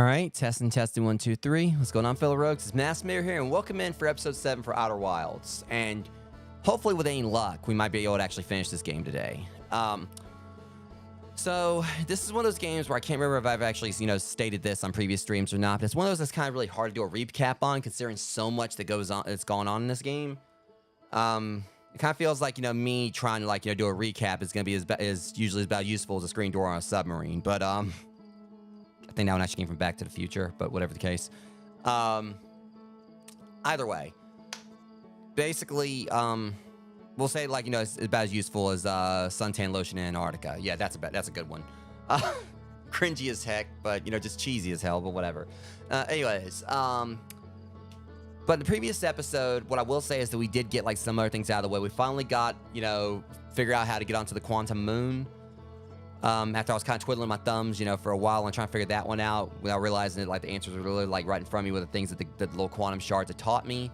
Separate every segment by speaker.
Speaker 1: All right, testing 1, 2, 3. What's going on, fellow rogues? It's Massmayor here, and welcome in for episode 7 for Outer Wilds. And hopefully, with any luck, we might be able to actually finish this game today. So this is one of those games where I can't remember if I've actually, stated this on previous streams or not. But it's one of those that's kind of really hard to do a recap on, considering so much that's going on in this game. It kind of feels like me trying to do a recap is gonna be as usually about useful as a screen door on a submarine. But I think that one actually came from Back to the Future, but whatever the case. Either way, basically, we'll say it's about as useful as suntan lotion in Antarctica. Yeah, that's a good one. Cringy as heck, but just cheesy as hell. But whatever. Anyways, but in the previous episode, what I will say is that we did get some other things out of the way. We finally got figure out how to get onto the quantum moon. After I was kind of twiddling my thumbs, for a while and trying to figure that one out without realizing that the answers were really right in front of me with the things that the little quantum shards had taught me.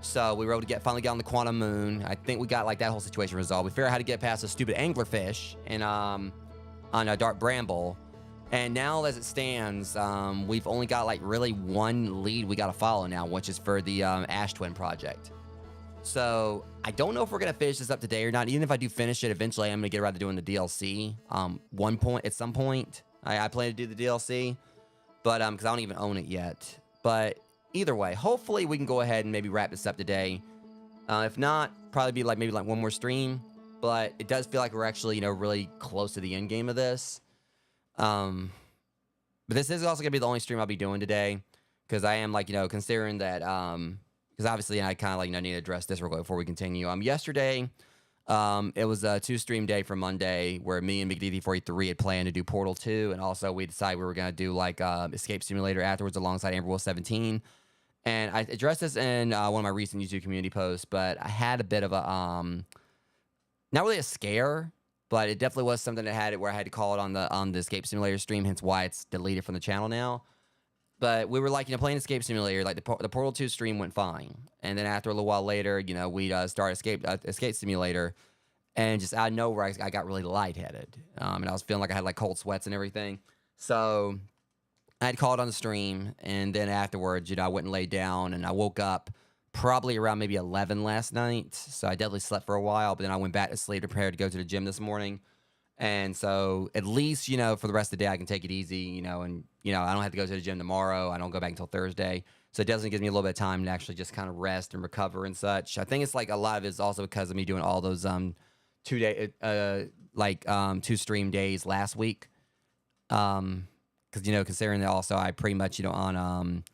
Speaker 1: So we were able to finally get on the quantum moon. I think we got that whole situation resolved. We figured out how to get past a stupid anglerfish and on a dark bramble. And now as it stands, we've only got really one lead we got to follow now, which is for the Ash Twin project. So I don't know if we're gonna finish this up today or not. Even if I do finish it, eventually I'm gonna get around to doing the DLC. At some point, I plan to do the DLC, but because I don't even own it yet. But either way, hopefully we can go ahead and maybe wrap this up today. If not, probably be maybe one more stream. But it does feel like we're actually really close to the end game of this. But this is also gonna be the only stream I'll be doing today, because I am considering that because obviously I kind of need to address this real quick before we continue. Yesterday, it was a 2-stream day for Monday where me and McDD43 had planned to do Portal 2, and also we decided we were gonna do Escape Simulator afterwards alongside Amber Wolf 17. And I addressed this in one of my recent YouTube community posts, but I had a bit of a not really a scare, but it definitely was something that had it where I had to call it on the Escape Simulator stream, hence why it's deleted from the channel now. But we were playing Escape Simulator. The Portal 2 stream went fine, and then after a little while later, we started Escape Simulator, and just out of nowhere, I got really lightheaded, and I was feeling like I had cold sweats and everything. So I had called on the stream, and then afterwards, I went and laid down, and I woke up probably around maybe 11 last night. So I definitely slept for a while, but then I went back to sleep, prepared to go to the gym this morning. And so at least, for the rest of the day, I can take it easy, and, I don't have to go to the gym tomorrow. I don't go back until Thursday. So it doesn't give me a little bit of time to actually just kind of rest and recover and such. I think it's a lot of it is also because of me doing all those 2-stream days last week. Because, considering that also I pretty much, on,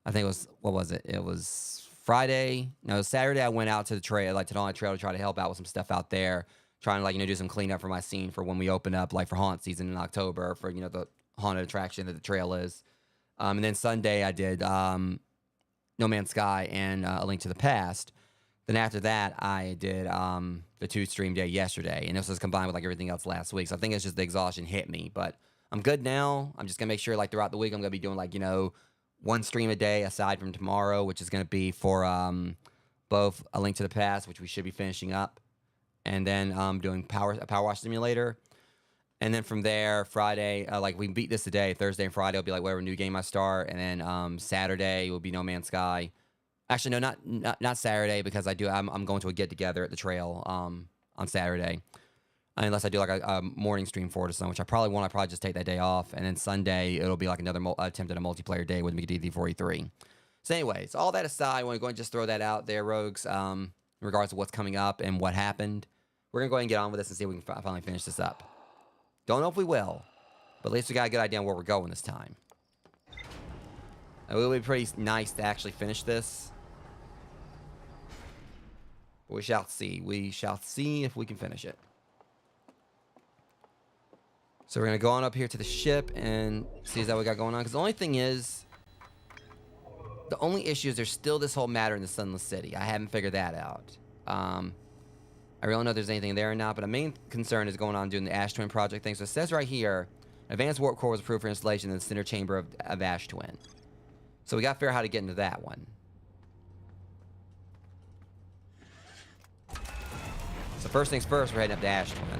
Speaker 1: I think it was, what was it? It was Friday. No, Saturday I went out to the trail, to the trail to try to help out with some stuff out there. Trying to do some cleanup for my scene for when we open up for haunt season in October for the haunted attraction that the trail is. And then Sunday I did No Man's Sky and A Link to the Past. Then after that I did the 2-stream day yesterday, and this was combined with everything else last week. So I think it's just the exhaustion hit me, but I'm good now. I'm just gonna make sure throughout the week I'm gonna be doing 1 stream a day aside from tomorrow, which is gonna be for both A Link to the Past, which we should be finishing up. And then doing Power Wash Simulator. And then from there, Friday, we beat this today. Thursday and Friday will be whatever new game I start. And then Saturday will be No Man's Sky. Actually, no, not Saturday, because I'm going to a get-together at the trail on Saturday. Unless I do a morning stream for it or something, which I probably won't. I probably just take that day off. And then Sunday, it'll be another attempt at a multiplayer day with McDD43. So anyways, all that aside, I want to go and just throw that out there, rogues, in regards to what's coming up and what happened. We're going to go ahead and get on with this and see if we can finally finish this up. Don't know if we will, but at least we got a good idea on where we're going this time. It will be pretty nice to actually finish this. We shall see. We shall see if we can finish it. So we're going to go on up here to the ship and see what we got going on. Because the only thing is, the only issue is there's still this whole matter in the Sunless City. I haven't figured that out. I really don't know if there's anything there or not, but the main concern is going on doing the Ash Twin project thing. So it says right here, advanced warp core was approved for installation in the center chamber of Ash Twin. So we got to figure out how to get into that one. So first things first, we're heading up to Ash Twin.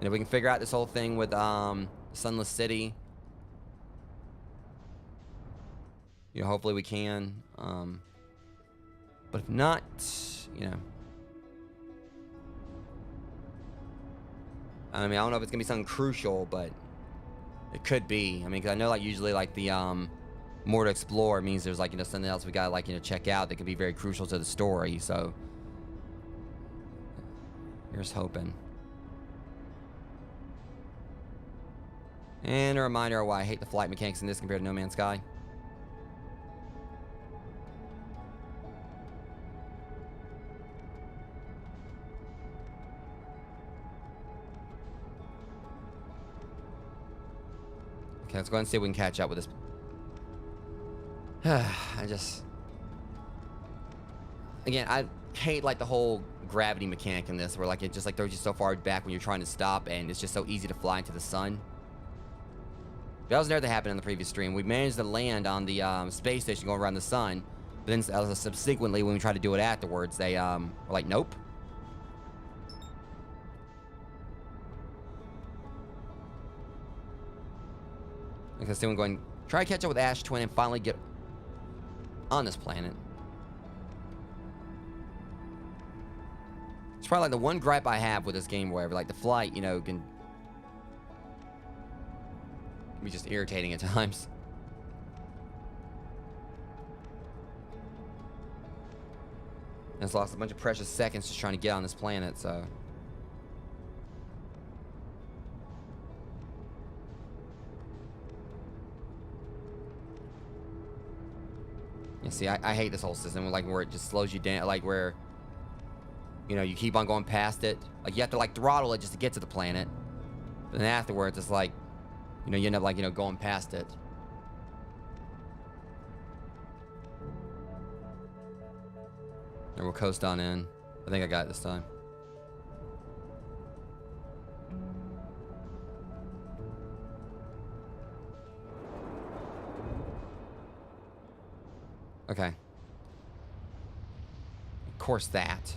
Speaker 1: And if we can figure out this whole thing with Sunless City, You know, hopefully we can. But if not, you know. I mean, I don't know if it's gonna be something crucial, but it could be. I mean, because I know, like, usually, like, the more to explore means there's, like, you know, something else we gotta, like, you know, check out that could be very crucial to the story. So here's hoping. And a reminder of why I hate the flight mechanics in this compared to No Man's Sky. Okay, let's go ahead and see if we can catch up with this. Again, I hate, like, the whole gravity mechanic in this, where, like, it just, like, throws you so far back when you're trying to stop, and it's just so easy to fly into the sun. That was never that happened in the previous stream. We managed to land on the space station going around the sun, but then subsequently, when we tried to do it afterwards, they were like, nope. Like I said, we're going try to catch up with Ash Twin and finally get on this planet. It's probably like the one gripe I have with this game, wherever, like, the flight, you know, can be just irritating at times. And it's lost a bunch of precious seconds just trying to get on this planet, so. You see, I hate this whole system, like, where it just slows you down, like, where, you know, you keep on going past it. Like, you have to, like, throttle it just to get to the planet. But then afterwards, it's like, you know, you end up, like, you know, going past it. And we'll coast on in. I think I got it this time. Okay. Of course that.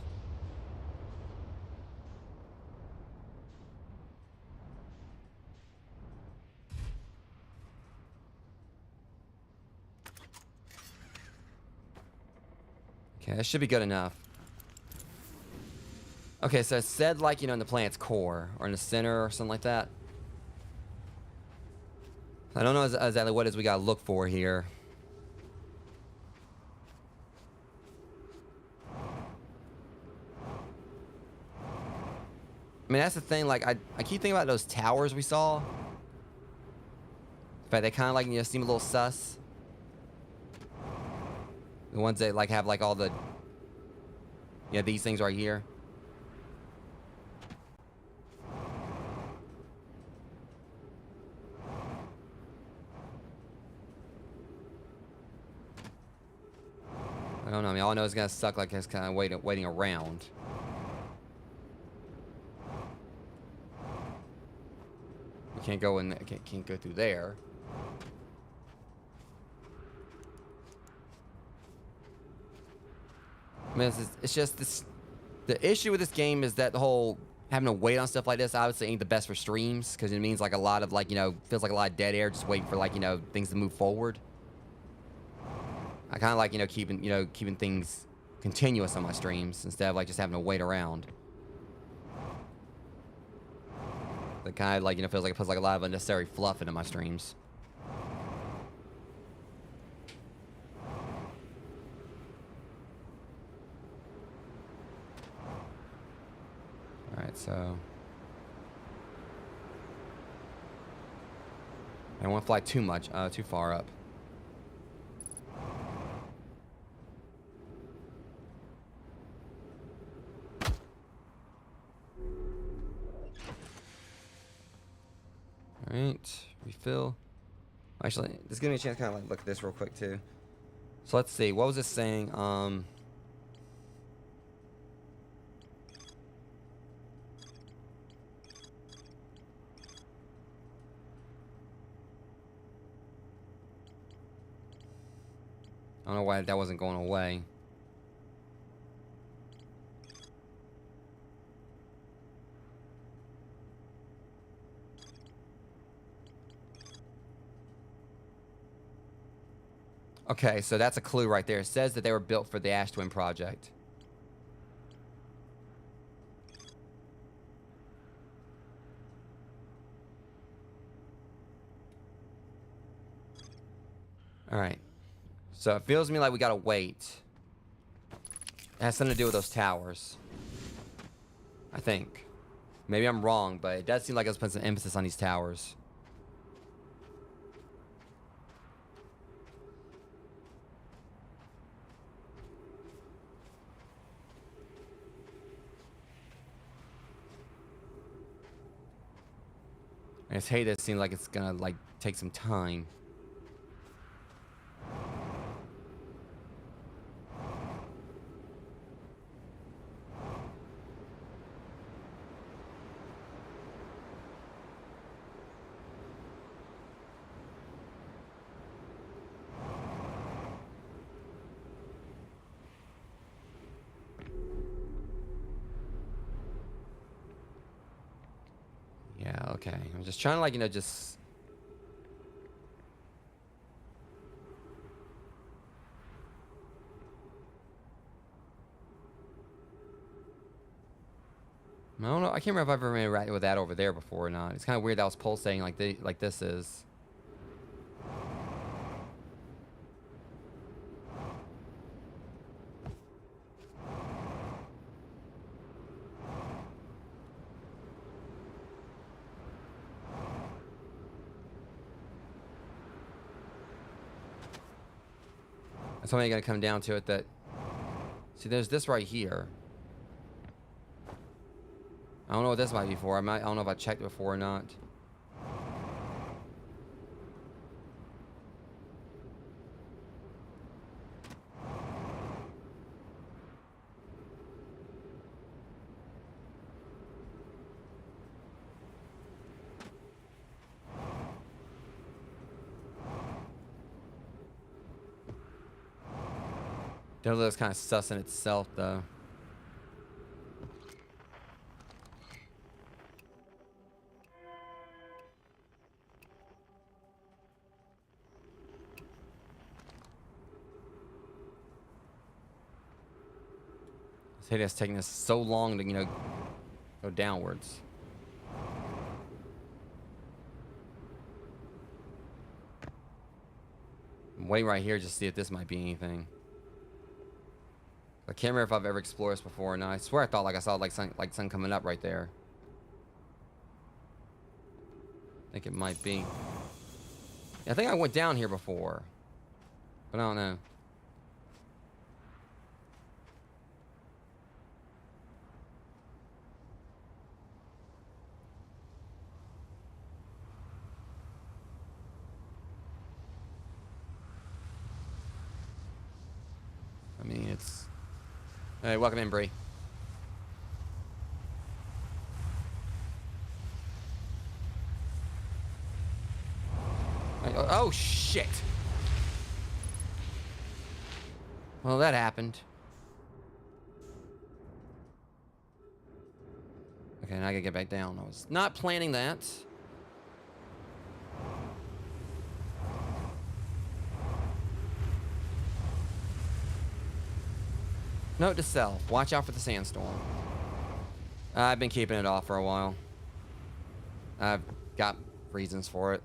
Speaker 1: Okay, that should be good enough. Okay, so it said, like, you know, in the planet's core, or in the center, or something like that. I don't know exactly what it is we gotta look for here. I mean, that's the thing, like, I keep thinking about those towers we saw. In fact, they kind of, like, you know, seem a little sus. The ones that, like, have, like, all the... Yeah, these things right here. I don't know, I mean, all I know is gonna suck, like, it's kind of waiting around. We can't go in, can't go through there. I mean, it's just this. The issue with this game is that the whole having to wait on stuff like this obviously ain't the best for streams, because it means, like, a lot of, like, you know, feels like a lot of dead air just waiting for, like, you know, things to move forward. I kind of like, you know, keeping things continuous on my streams instead of, like, just having to wait around. That kind of, like, you know, feels like it puts, like, a lot of unnecessary fluff into my streams. Alright, so... I don't want to fly too much, too far up. Alright, refill. Actually, this gives me a chance to kind of, like, look at this real quick too. So let's see, what was this saying? I don't know why that wasn't going away. Okay, so that's a clue right there. It says that they were built for the Ash Twin project. All right. So it feels to me like we gotta wait. It has something to do with those towers. I think. Maybe I'm wrong, but it does seem like it's putting some emphasis on these towers. I just hate that it seems like it's gonna like take some time. Yeah, okay. I'm just trying to like, just... I don't know. I can't remember if I've ever interacted with that over there before or not. It's kind of weird that was pulsating like this is. It's only gonna come down to it that... See, there's this right here. I don't know what this might be for. I don't know if I checked before or not. Definitely looks kind of sus in itself, though. I hate it's taking us so long to, go downwards. I'm waiting right here just to see if this might be anything. I can't remember if I've ever explored this before or not. I swear I thought like I saw like sun coming up right there. I think it might be. Yeah, I think I went down here before, but I don't know. I mean, it's... Hey, welcome in, Bree. Oh, shit. Well, that happened. Okay, now I gotta get back down. I was not planning that. Note to self, watch out for the sandstorm. I've been keeping it off for a while. I've got reasons for it.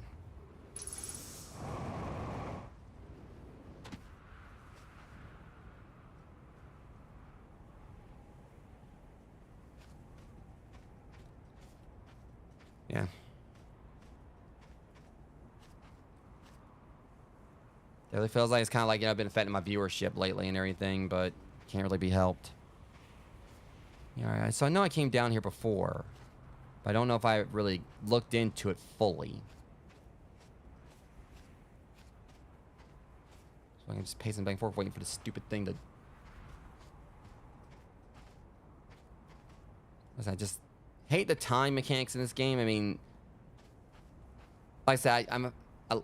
Speaker 1: Yeah. It really feels like it's kind of like, been affecting my viewership lately and everything, but can't really be helped. Yeah, all right. So I know I came down here before, but I don't know if I really looked into it fully. So I can just pacing back and forth waiting for this stupid thing to... Listen, I just hate the time mechanics in this game. I mean, like I said, well,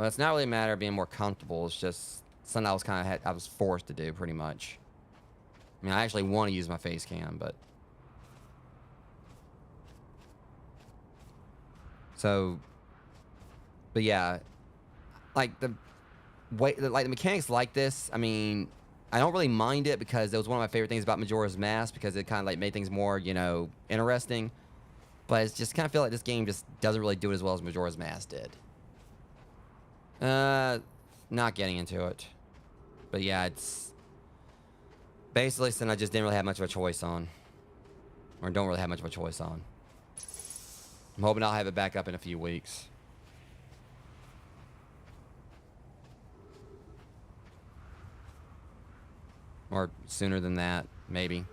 Speaker 1: it's not really a matter of being more comfortable. It's just something I was I was forced to do pretty much. I mean, I actually want to use my face cam, but... So... But yeah, like Wait, like the mechanics like this. I mean, I don't really mind it because it was one of my favorite things about Majora's Mask because it kind of like made things more, interesting. But it's just kind of feel like this game just doesn't really do it as well as Majora's Mask did. Not getting into it. But yeah, it's basically something I just didn't really have much of a choice on. Or don't really have much of a choice on. I'm hoping I'll have it back up in a few weeks. Or sooner than that, maybe.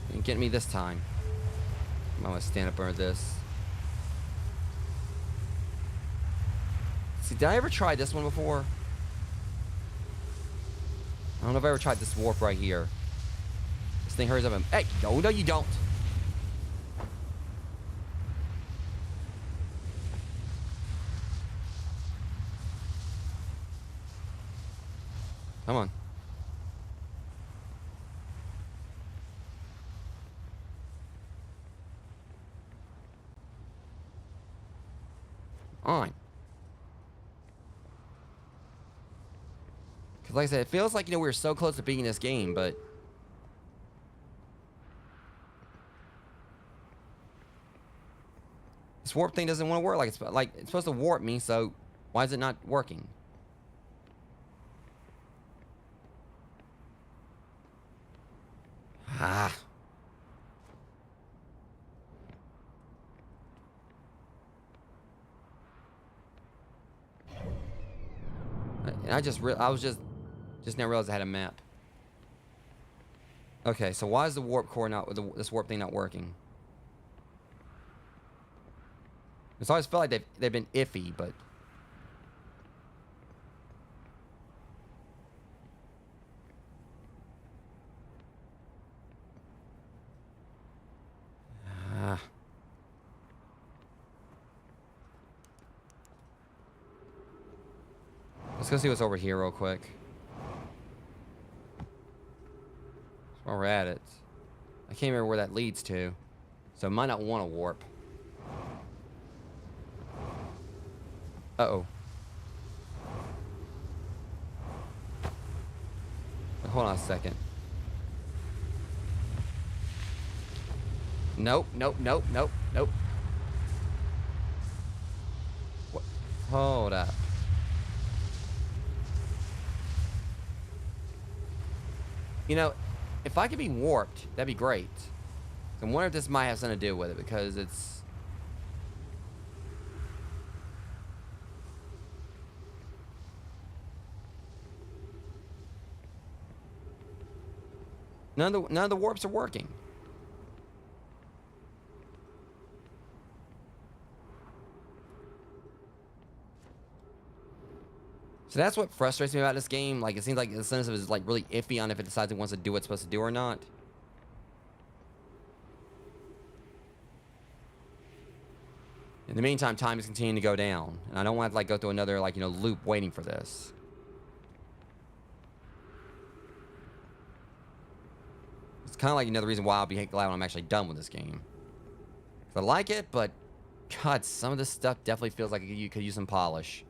Speaker 1: Didn't get me this time. I'm gonna stand up under this. See, did I ever try this one before? I don't know if I ever tried this warp right here. This thing hurries up and... Hey, no, you don't. Come on. On. Because like I said, it feels like, we were so close to beating this game, but... This warp thing doesn't want to work like it's supposed to warp me, so why is it not working? Ah. And I was just now realized I had a map. Okay, so why is the warp core this warp thing not working? It's always felt like they've been iffy, but... Let's go see what's over here real quick. While we're at it. I can't remember where that leads to. So I might not want to warp. Uh-oh. Hold on a second. Nope. What? Hold up. If I could be warped, that'd be great. I wonder if this might have something to do with it, because it's... None of the warps are working. So that's what frustrates me about this game. Like, it seems like the sentence is like really iffy on if it decides it wants to do what it's supposed to do or not. In the meantime, time is continuing to go down, and I don't want to like go through another loop waiting for this. It's kind of like another reason why I'll be glad when I'm actually done with this game. 'Cause I like it, but God, some of this stuff definitely feels like you could use some polish.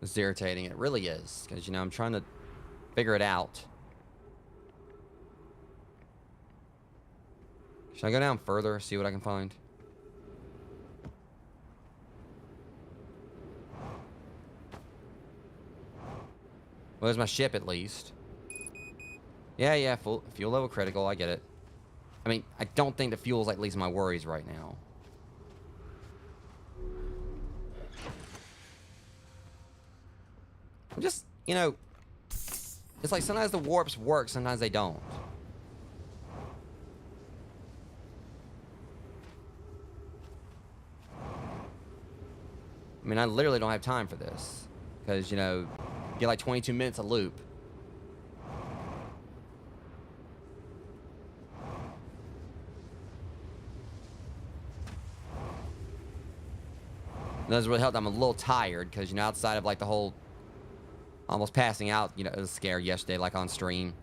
Speaker 1: It's irritating. It really is. Because, I'm trying to figure it out. Should I go down further, see what I can find? Well, there's my ship, at least. Yeah, fuel level critical. I get it. I mean, I don't think the fuel's like least of my worries right now. I'm just, it's like sometimes the warps work, sometimes they don't. I mean, I literally don't have time for this. Because, Get like 22 minutes of loop. That doesn't really help. I'm a little tired because, you know, outside of like the whole almost passing out, you know, it was scary yesterday, like on stream.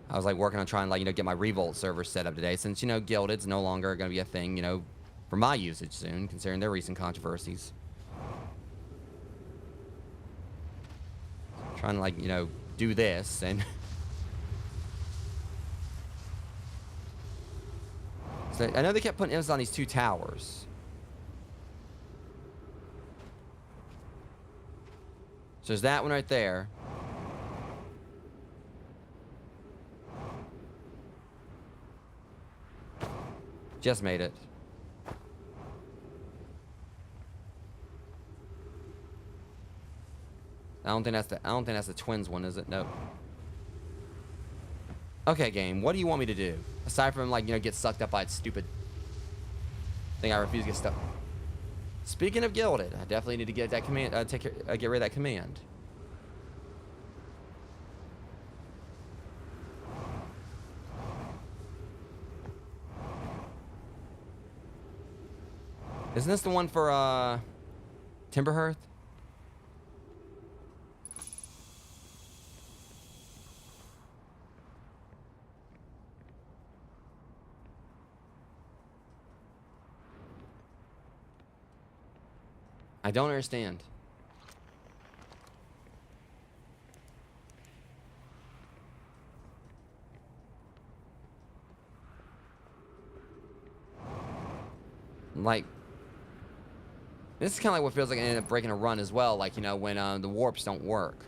Speaker 1: I was like working on trying, like, you know, get my Revolt server set up today since, you know, Gilded's no longer going to be a thing, you know, for my usage soon, considering their recent controversies. Trying to, like, you know, do this and. So I know they kept putting emphasis on these 2 towers. So there's that one right there. Just made it. I don't think that's the twins one, is it? Nope. Okay, game. What do you want me to do? Aside from, like, you know, get sucked up by its stupid thing, I refuse to get stuck. Speaking of Gilded, I definitely need to get that command. Get rid of that command. Isn't this the one for Timberhearth? I don't understand. Like, this is kind of like what feels like I ended up breaking a run as well. Like, you know, when the warps don't work.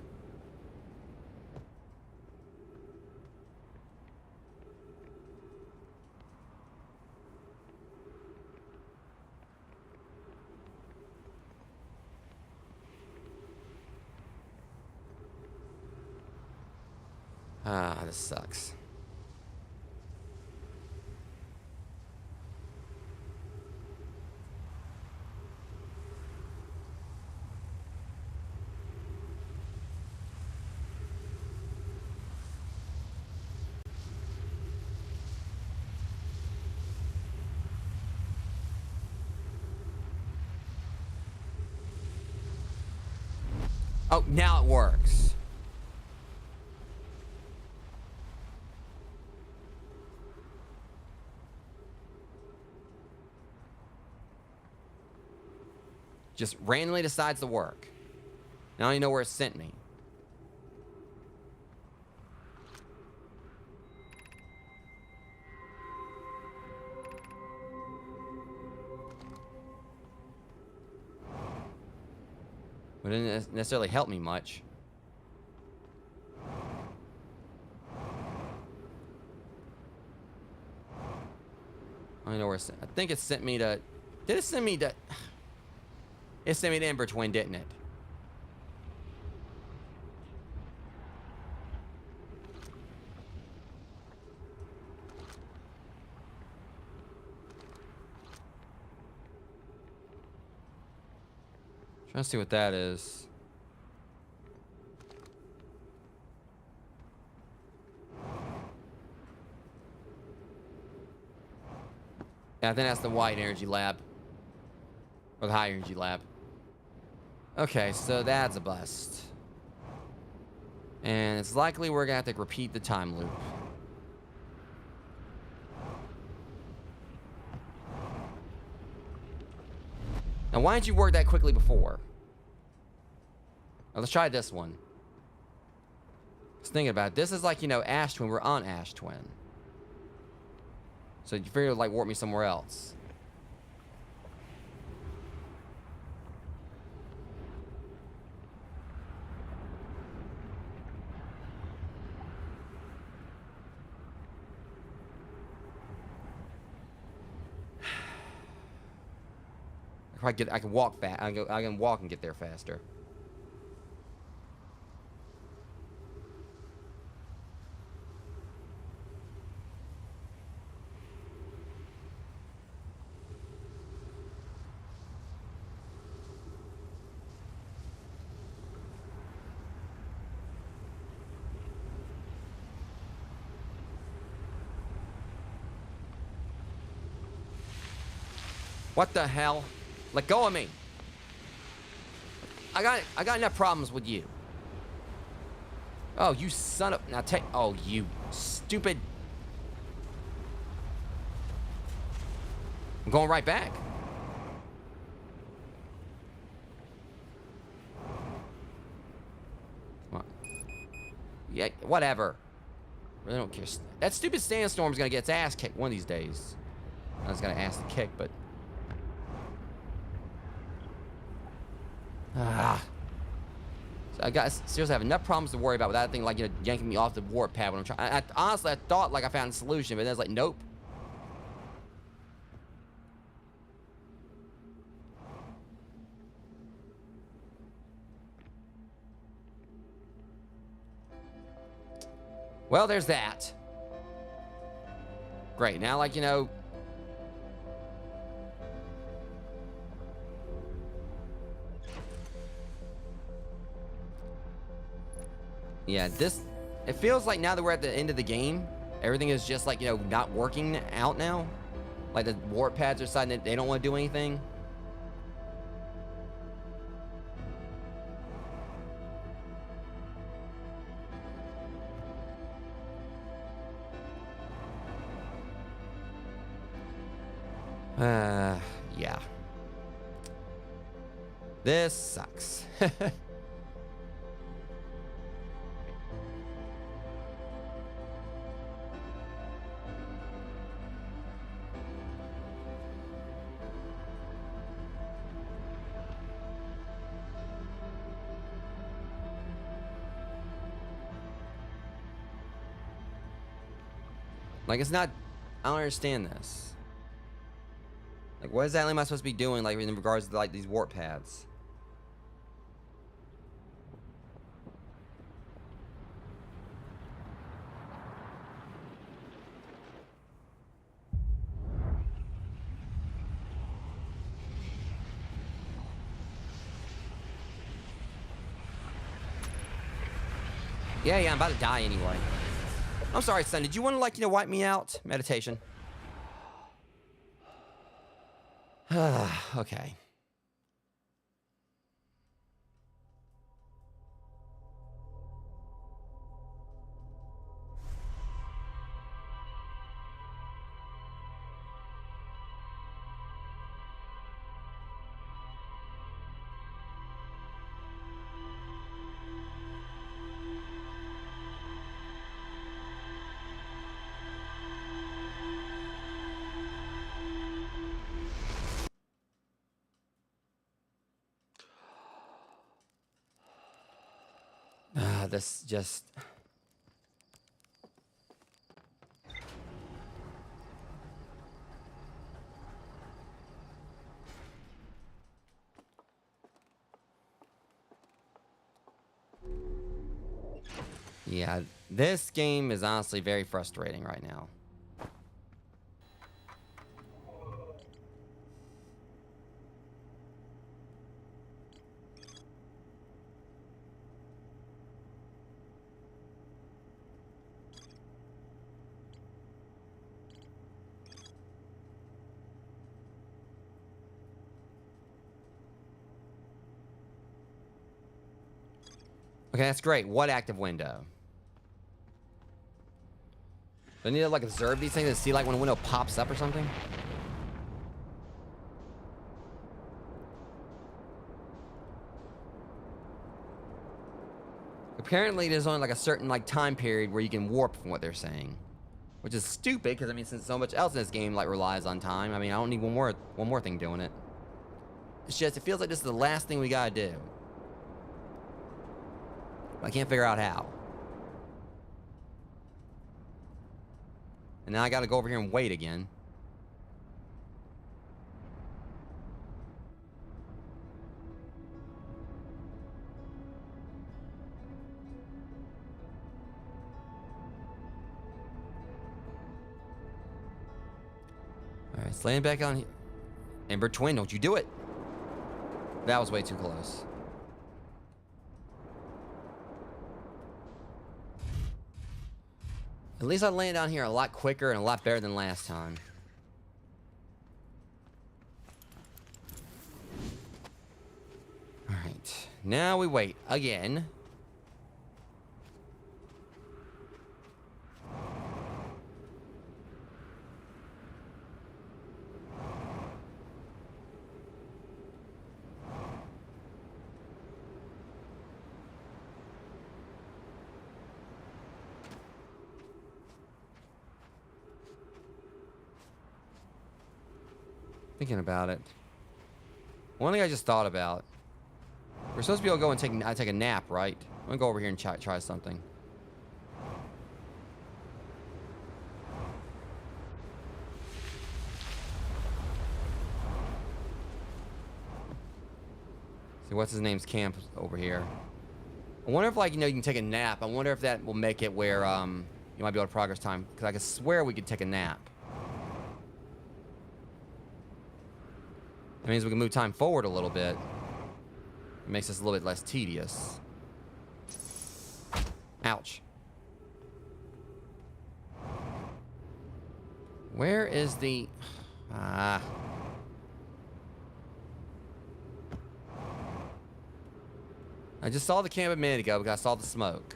Speaker 1: Ah, this sucks. Oh, now it works. Just randomly decides to work. Now I don't even know where it sent me. But it didn't necessarily help me much. I don't know where it sent. I think it sent me to. Did it send me to? It sent me to Ember Twin, didn't it? Trying to see what that is. Yeah, I think that's the wide energy lab. Or the high energy lab. Okay, so that's a bust. And it's likely we're gonna have to repeat the time loop. Now, why didn't you work that quickly before? Now, let's try this one. Just thinking about it. This is like, you know, Ash Twin. We're on Ash Twin. So you figure like warp me somewhere else. I can walk fast. I can walk and get there faster. What the hell? Let go of me. I got enough problems with you. Oh, you son of... Now take... Oh, you stupid... I'm going right back. Come on. Yeah, whatever. Really don't care. That stupid sandstorm's gonna get its ass kicked one of these days. I was gonna ask to kick, but... Ah. So I got seriously have enough problems to worry about with that thing, like, you know, yanking me off the warp pad when I'm trying. Honestly, I thought like I found a solution, but then it's like, nope. Well, there's that. Great. Now, like, you know. Yeah, this... It feels like now that we're at the end of the game, everything is just like, you know, not working out now. Like the warp pads are deciding that they don't want to do anything. Yeah. This sucks. Like, it's not... I don't understand this. Like, what exactly am I supposed to be doing, like, in regards to, like, these warp pads? Yeah, I'm about to die anyway. I'm sorry, son. Did you want to, like, you know, wipe me out? Meditation. Okay. This just... Yeah, this game is honestly very frustrating right now. Okay, that's great. What active window? Do I need to, like, observe these things and see, like, when a window pops up or something? Apparently, there's only, like, a certain, like, time period where you can warp from what they're saying. Which is stupid, because, I mean, since so much else in this game, like, relies on time, I mean, I don't need one more thing doing it. It's just, it feels like this is the last thing we gotta do. I can't figure out how. And now I gotta go over here and wait again. Alright, it's laying back on here. Ember Twin, don't you do it. That was way too close. At least I landed down here a lot quicker and a lot better than last time. now we wait again. Thinking about it. One thing I just thought about. We're supposed to be able to go and take a nap, right? I'm gonna go over here and try something. See, what's his name's camp over here. I wonder if, like, you know, you can take a nap. I wonder if that will make it where you might be able to progress time. Because I could swear we could take a nap. That means we can move time forward a little bit. It makes this a little bit less tedious. Ouch. Where is the... I just saw the camp a minute ago because I saw the smoke.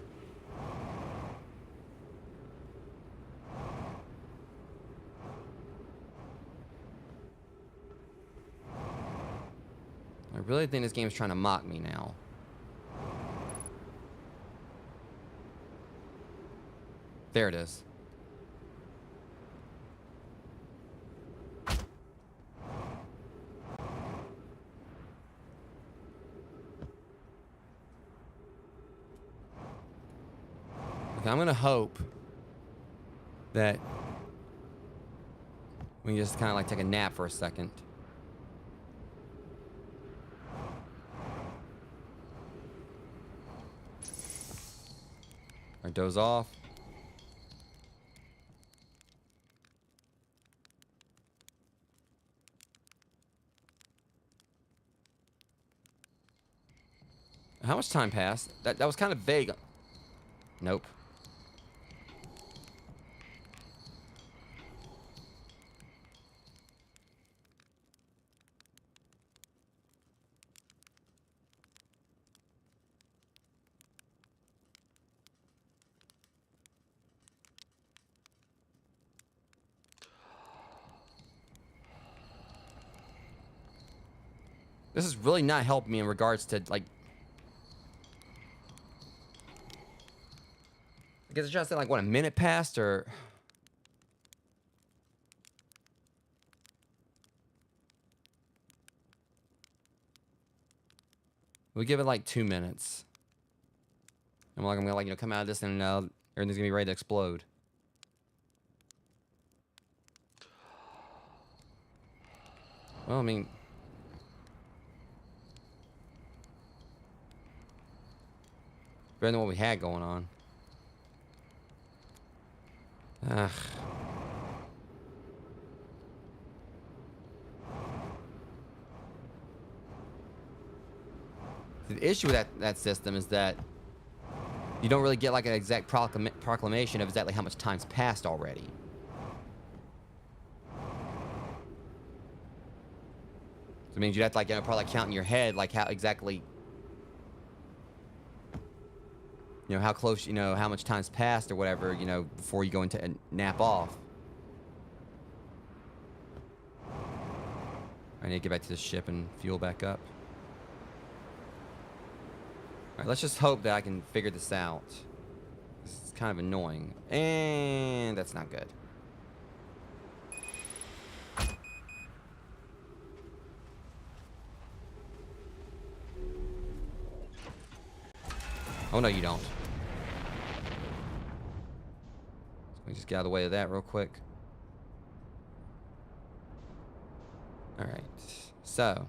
Speaker 1: I really think this game is trying to mock me now. There it is. Okay, I'm gonna hope that we can just kind of like take a nap for a second. Or doze off. How much time passed? That was kind of vague. Nope. This is really not helping me in regards to, like... I guess it's just like, what, a minute passed, or... We give it like 2 minutes. I'm gonna, like, you know, come out of this and everything's gonna be ready to explode. Well, I mean... better than what we had going on. Ugh. The issue with that system is that you don't really get like an exact proclamation of exactly how much time's passed already. So it means you'd have to, like, you know, probably, like, count in your head, like, how exactly, you know, how close, you know, how much time's passed or whatever, you know, before you go into a nap off. I need to get back to the ship and fuel back up. Alright, let's just hope that I can figure this out. This is kind of annoying. And that's not good. Oh, no, you don't. Let me just get out of the way of that real quick. Alright, so.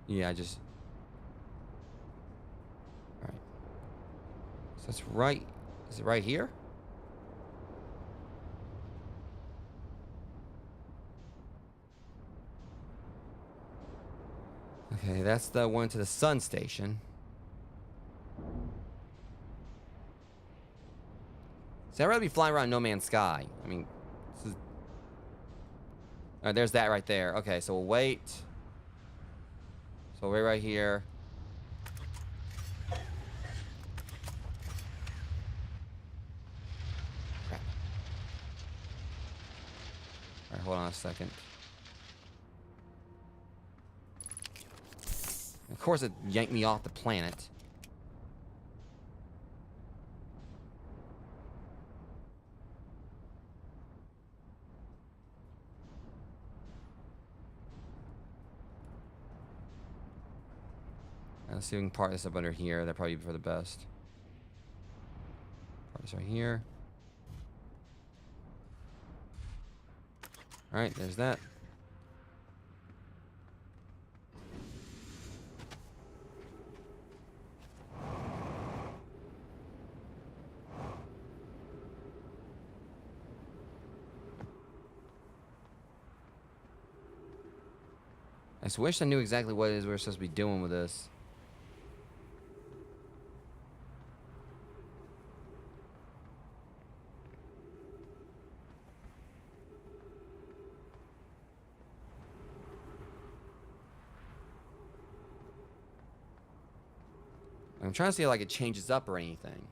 Speaker 1: Yeah, Alright. So that's right. Is it right here? Okay, that's the one to the sun station. See, I'd rather be flying around No Man's Sky. I mean, this is... Alright, there's that right there. Okay, so we'll wait. So we're right here. Crap. Alright, hold on a second. Of course it yanked me off the planet. Let's see if we can part this up under here. That'd probably be for the best. Part this right here. Alright, there's that. I just wish I knew exactly what it is we were supposed to be doing with this. I'm trying to see like it changes up or anything.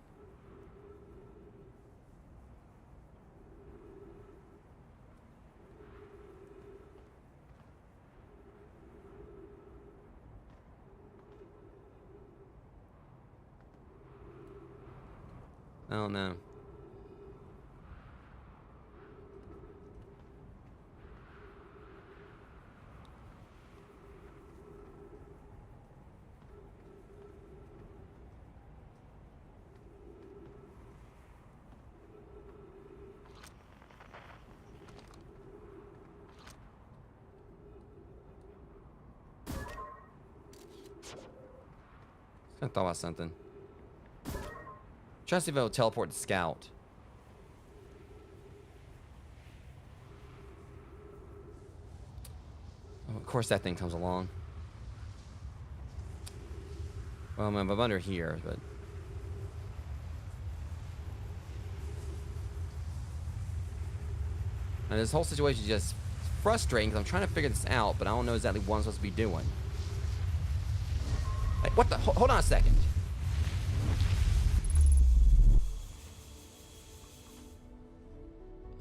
Speaker 1: I don't know. I thought about something. Try to see if it'll teleport to Scout. Oh, of course that thing comes along. Well, I'm under here, but... And this whole situation is just frustrating because I'm trying to figure this out, but I don't know exactly what I'm supposed to be doing. Hey, what the? Hold on a second.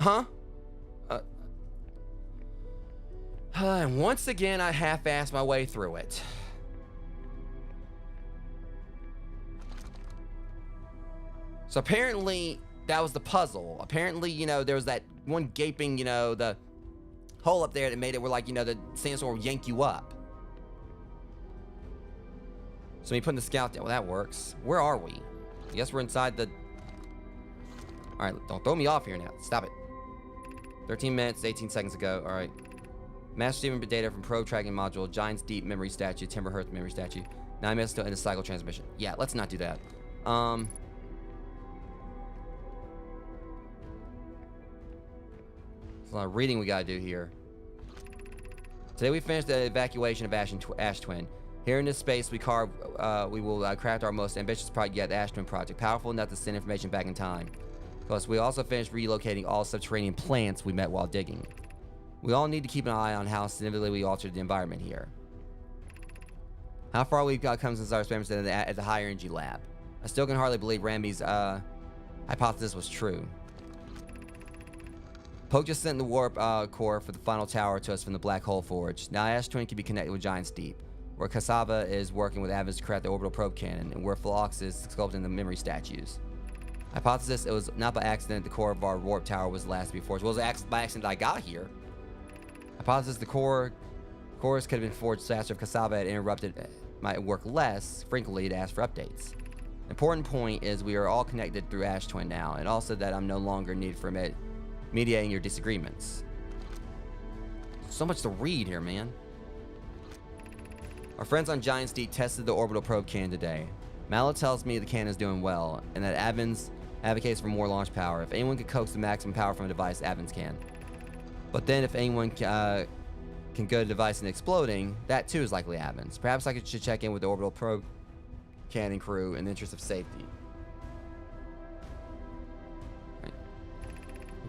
Speaker 1: Huh? And once again, I half-assed my way through it. So apparently, that was the puzzle. Apparently, you know, there was that one gaping, you know, the hole up there that made it where, like, you know, the sandstorm would yank you up. So when you put the scout down, well, that works. Where are we? I guess we're inside the... All right, don't throw me off here now. Stop it. 13 minutes, 18 seconds ago. All right. Master receiving data from probe tracking module, Giant's Deep memory statue, Timber Hearth memory statue. 9 minutes to end the cycle transmission. Yeah, let's not do that. There's a lot of reading we gotta do here. Today we finished the evacuation of Ash Twin. Here in this space, we will craft our most ambitious project yet, the Ash Twin project, powerful enough to send information back in time. Plus, we also finished relocating all subterranean plants we met while digging. We all need to keep an eye on how significantly we altered the environment here. How far we've come since our experiments at the higher energy lab. I still can hardly believe Ramby's hypothesis was true. Poke just sent the warp core for the final tower to us from the Black Hole Forge. Now Ash Twin can be connected with Giant's Deep, where Cassava is working with Advents to craft the orbital probe cannon, and where Phlox is sculpting the memory statues. Hypothesis, it was not by accident the core of our warp tower was the last to be forged. Well, it was by accident I got here. Hypothesis, the cores could have been forged faster if Cassava had interrupted might work less frequently to ask for updates. The important point is we are all connected through Ash Twin now, and also that I'm no longer needed for mediating your disagreements. So much to read here, man. Our friends on Giant's Deep tested the orbital probe cannon today. Mallow tells me the cannon is doing well, and that Advents advocates for more launch power. If anyone can coax the maximum power from a device, Advents can. But then if anyone can go to the device and exploding, that too is likely Advents. Perhaps I should check in with the orbital probe cannon crew in the interest of safety. Right.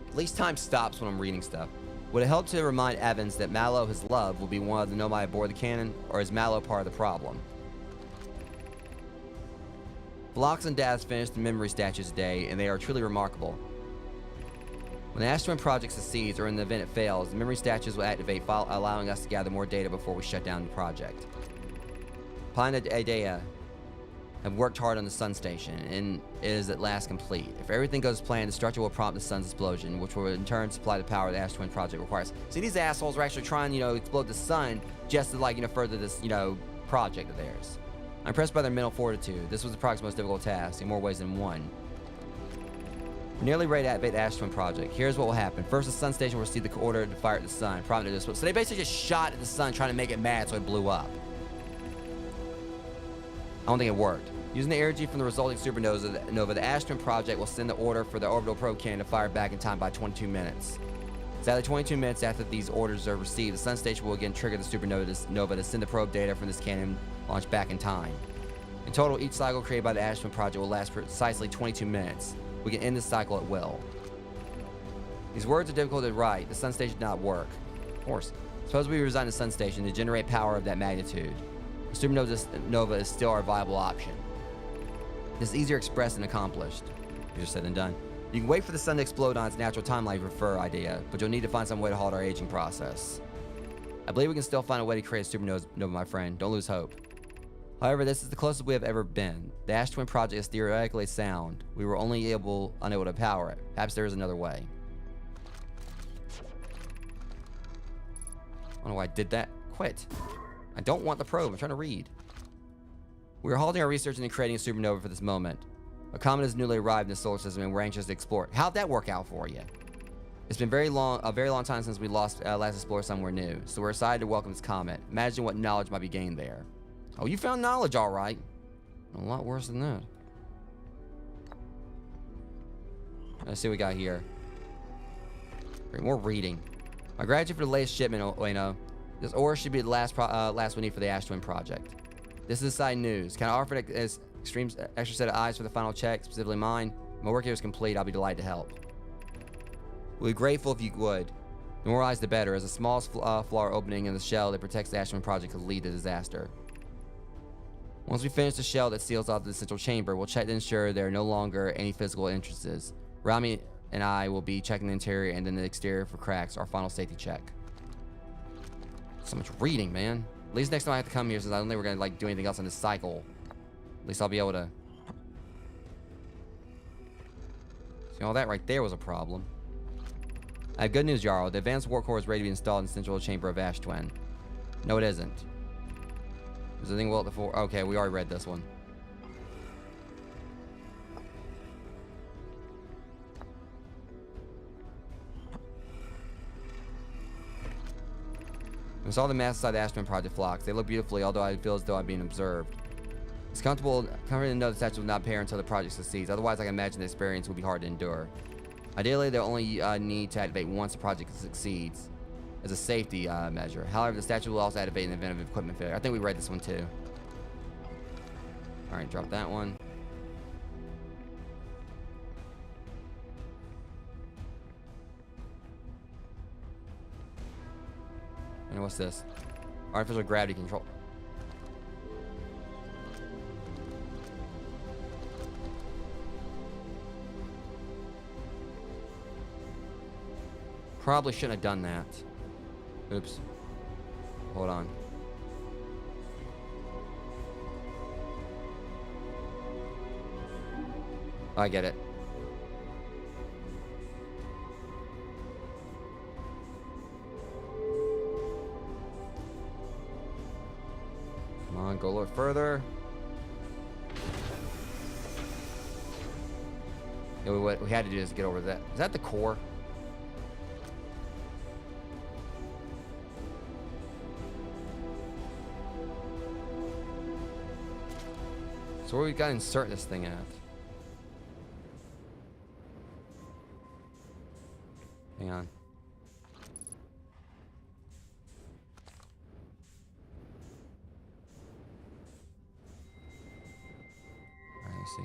Speaker 1: At least time stops when I'm reading stuff. Would it help to remind Evans that Mallow, his love, will be one of the nomai aboard the cannon, or is Mallow part of the problem? Phlox and Daz finished the memory statues today, and they are truly remarkable. When the Ash Twin project succeeds, or in the event it fails, the memory statues will activate, allowing us to gather more data before we shut down the project. Pine and Adea have worked hard on the sun station, and it is at last complete. If everything goes as planned, the structure will prompt the sun's explosion, which will in turn supply the power the Ash Twin project requires. See, these assholes are actually trying, explode the sun just to, further this, project of theirs. I'm impressed by their mental fortitude. This was the project's most difficult task, in more ways than one. We're nearly ready to activate the Ash Twin project. Here's what will happen. First, the sun station will receive the order to fire at the sun, prompted this. So they basically just shot at the sun, trying to make it mad, so it blew up. I don't think it worked. Using the energy from the resulting supernova, the Ash Twin project will send the order for the orbital probe cannon to fire back in time by 22 minutes. Exactly 22 minutes after these orders are received, the sun station will again trigger the supernova to send the probe data from this cannon launch back in time. In total, each cycle created by the Ash Twin project will last precisely 22 minutes. We can end this cycle at will. These words are difficult to write. The sun station did not work. Of course. Suppose we resign the sun station to generate power of that magnitude. The supernova is still our viable option. This is easier expressed and accomplished. Easier said than done. You can wait for the sun to explode on its natural timeline, prefer idea, but you'll need to find some way to halt our aging process. I believe we can still find a way to create a supernova, my friend. Don't lose hope. However, this is the closest we have ever been. The Ash Twin project is theoretically sound. We were only unable to power it. Perhaps there is another way. I don't know why I did that. Quit. I don't want the probe. I'm trying to read. We are halting our research into creating a supernova for this moment. A comet has newly arrived in the solar system, and we're anxious to explore it. How'd that work out for you? It's been a very long time since we last explored somewhere new, so we're excited to welcome this comet. Imagine what knowledge might be gained there. Oh, you found knowledge, all right. A lot worse than that. Let's see what we got here. More reading. My gratitude for the latest shipment, Ueno. This ore should be the last we need for the Ash Twin project. This is side news. Can I offer it as extra set of eyes for the final check, specifically mine? My work here is complete. I'll be delighted to help. We'll be grateful if you would. The more eyes, the better. As a small flaw opening in the shell that protects the Ash Twin project could lead to disaster. Once we finish the shell that seals off the central chamber, we'll check to ensure there are no longer any physical entrances. Rami and I will be checking the interior and then the exterior for cracks, our final safety check. So much reading, man. At least next time I have to come here, since I don't think we're gonna do anything else in this cycle. At least I'll be able to. See, all that right there was a problem. I have good news, Jarl. The advanced warp core is ready to be installed in the central chamber of Ash Twin. No, it isn't. Is the thing well before? Okay, we already read this one. I saw the mass inside the Ash Twin project flocks. They look beautifully, although I feel as though I'm being observed. It's comforting to know the statue will not pair until the project succeeds. Otherwise, I can imagine the experience will be hard to endure. Ideally, they'll only need to activate once the project succeeds, as a safety measure. However, the statue will also activate in the event of equipment failure. I think we read this one too. All right, drop that one. And what's this? Artificial gravity control. Probably shouldn't have done that. Oops. Hold on. I get it. Come on, go a little further. Yeah, what we had to do is get over that. Is that the core? So where we got to insert this thing at? Hang on. Alright, let's see.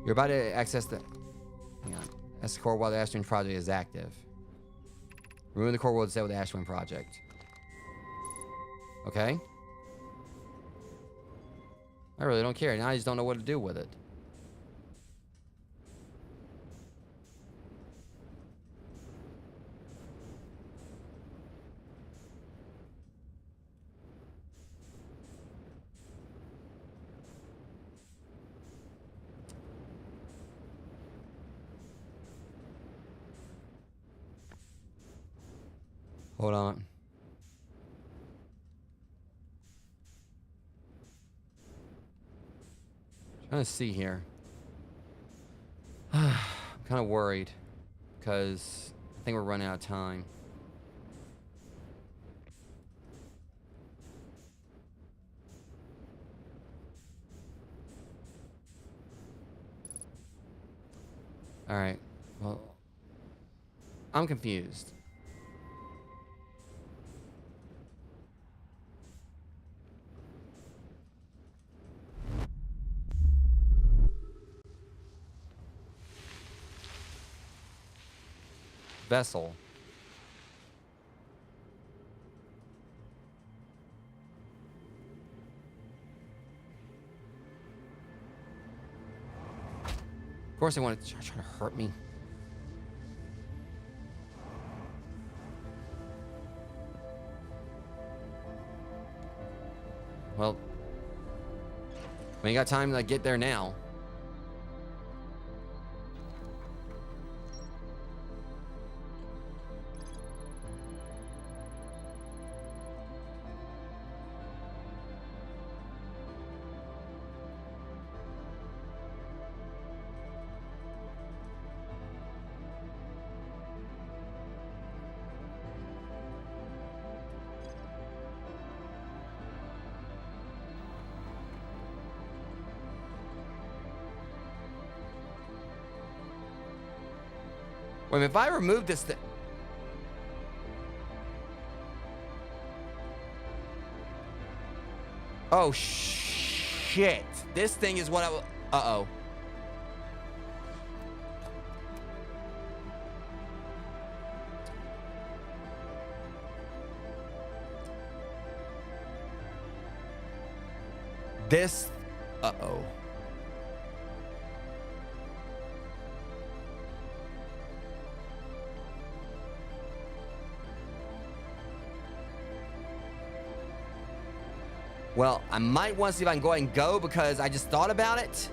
Speaker 1: You're about to access the... Hang on. That's the core while the Ashwin project is active. Remove the core world to stay with the Ashwin project. Okay. I really don't care. Now I just don't know what to do with it. Hold on. Trying to see here. I'm kind of worried because I think we're running out of time. All right. Well, I'm confused. Vessel. Of course they want to try to hurt me. Well, we ain't got time to like, get there now. Wait a minute, if I remove this thing... Oh, shit. This thing is what I... Uh-oh. This... Uh-oh. Well, I might want to see if I can go ahead and go because I just thought about it.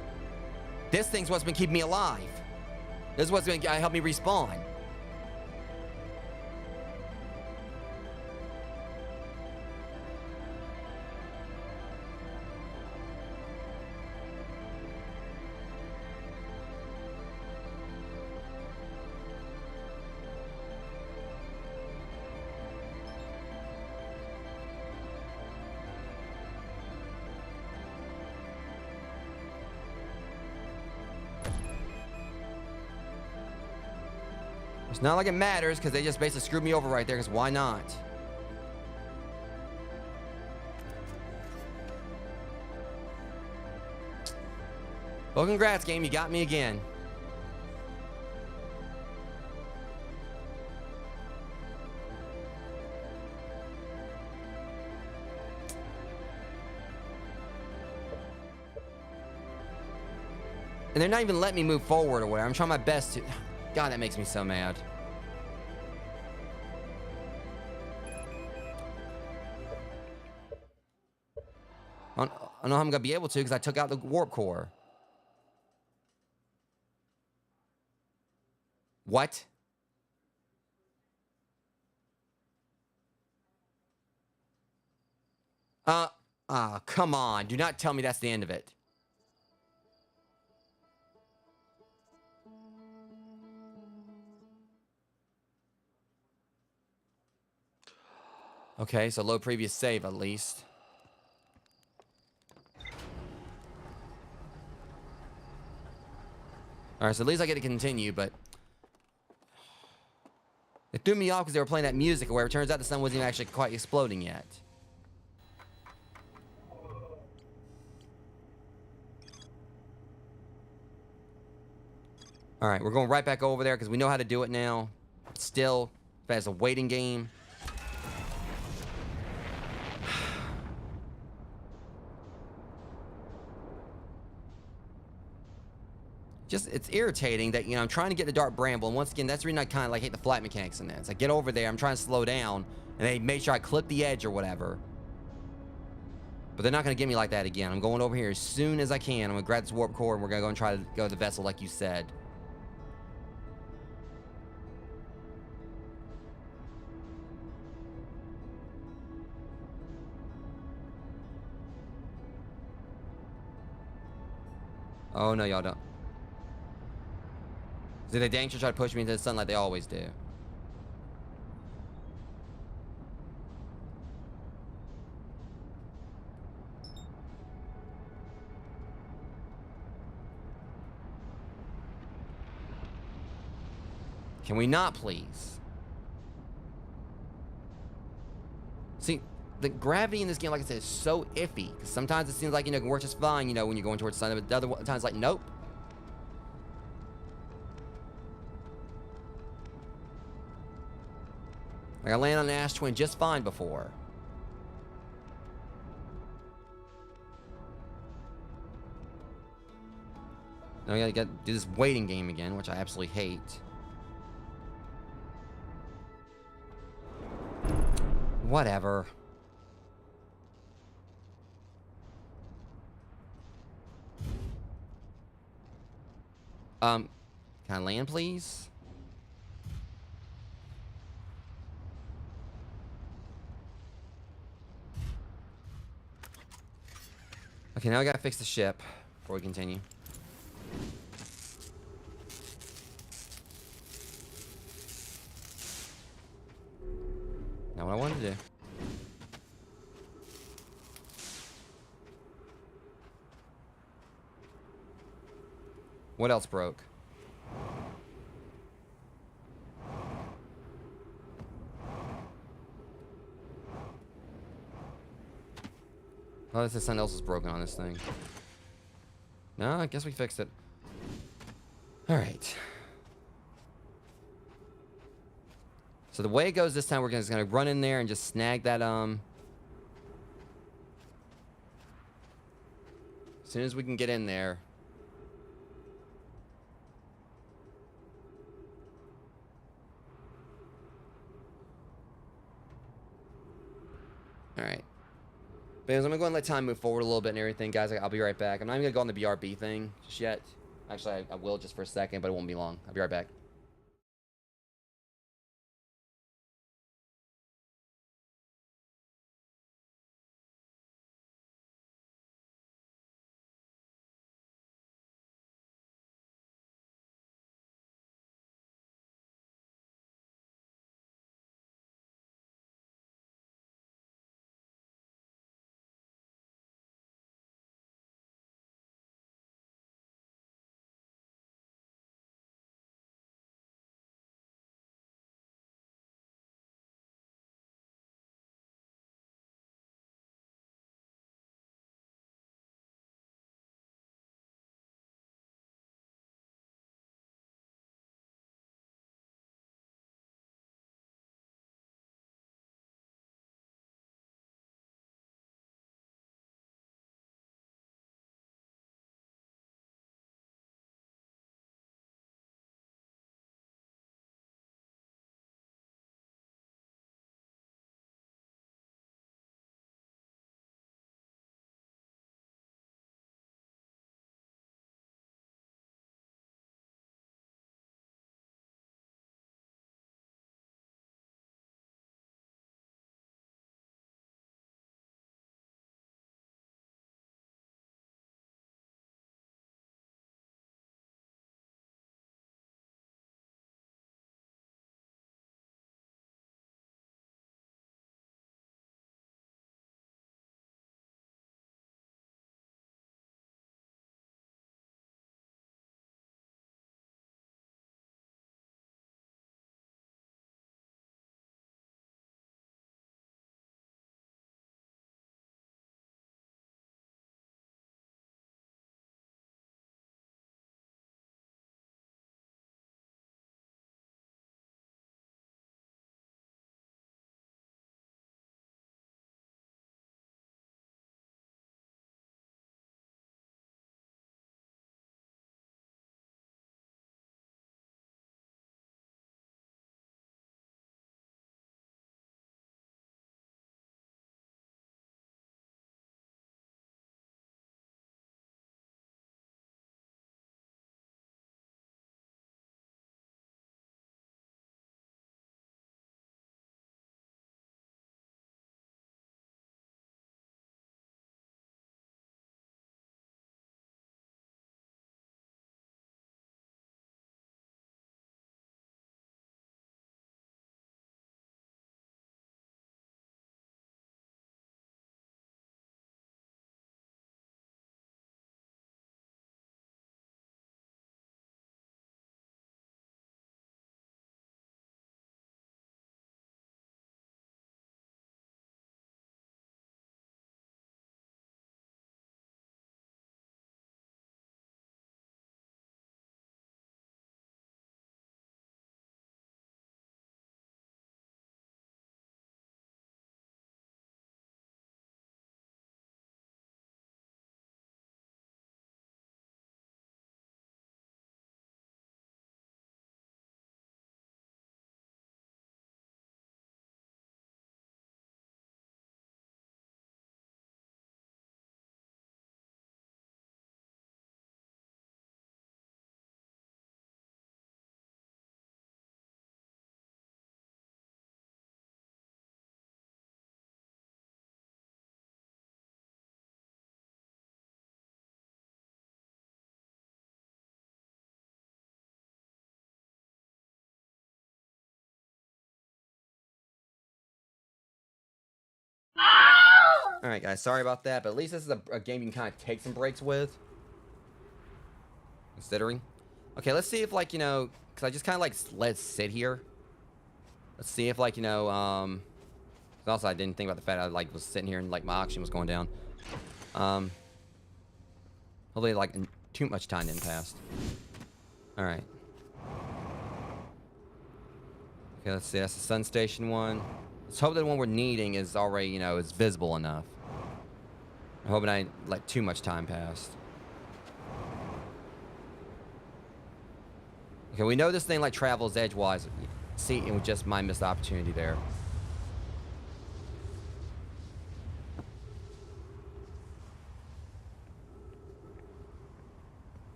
Speaker 1: This thing's what's been keeping me alive. This is what's going to help me respawn. It's not like it matters because they just basically screwed me over right there because why not? Well, congrats, game. You got me again. And they're not even letting me move forward or whatever. I'm trying my best to... God, that makes me so mad. I don't know how I'm going to be able to because I took out the warp core. What? Come on. Do not tell me that's the end of it. Okay, so low previous save at least. Alright, so at least I get to continue, but... It threw me off because they were playing that music where it turns out the sun wasn't even actually quite exploding yet. All right, we're going right back over there because we know how to do it now. Still, as a waiting game. Just, it's irritating that, I'm trying to get the Dark Bramble, and once again, that's the reason I kind of, like, hate the flight mechanics in this. I get over there, I'm trying to slow down, and they make sure I clip the edge or whatever. But they're not going to get me like that again. I'm going over here as soon as I can. I'm going to grab this warp core, and we're going to go and try to go to the vessel like you said. Oh, no, y'all don't. See, they dang sure try to push me into the sun like they always do. Can we not, please? See, the gravity in this game, like I said, is so iffy. Because sometimes it seems like, it can work just fine, when you're going towards the sun. But other times, like, nope. Like, I landed on an Ash Twin just fine before. Now I gotta do this waiting game again, which I absolutely hate. Whatever. Can I land, please? Okay, now I gotta fix the ship before we continue. Not what I wanted to do. What else broke? Oh, this is something else is broken on this thing. No, I guess we fixed it. All right. So the way it goes this time, we're just gonna run in there and just snag that, as soon as we can get in there. All right. But anyways, I'm gonna go and let time move forward a little bit and everything, guys. I'll be right back. I'm not even gonna go on the BRB thing just yet. Actually, I will just for a second, but it won't be long. I'll be right back. All right, guys. Sorry about that, but at least this is a game you can kind of take some breaks with. Considering. Okay, let's see if, like, you know, because I just kind of, like, let it sit here. Let's see if, like, you know, also I didn't think about the fact I, like, was sitting here and, like, my oxygen was going down. Hopefully, like, too much time didn't pass. All right. Okay, let's see. That's the Sun Station one. Let's hope that the one we're needing is already, you know, is visible enough. I'm hoping I didn't let too much time pass. Okay, we know this thing, like, travels edgewise. See, and we just might miss the opportunity there.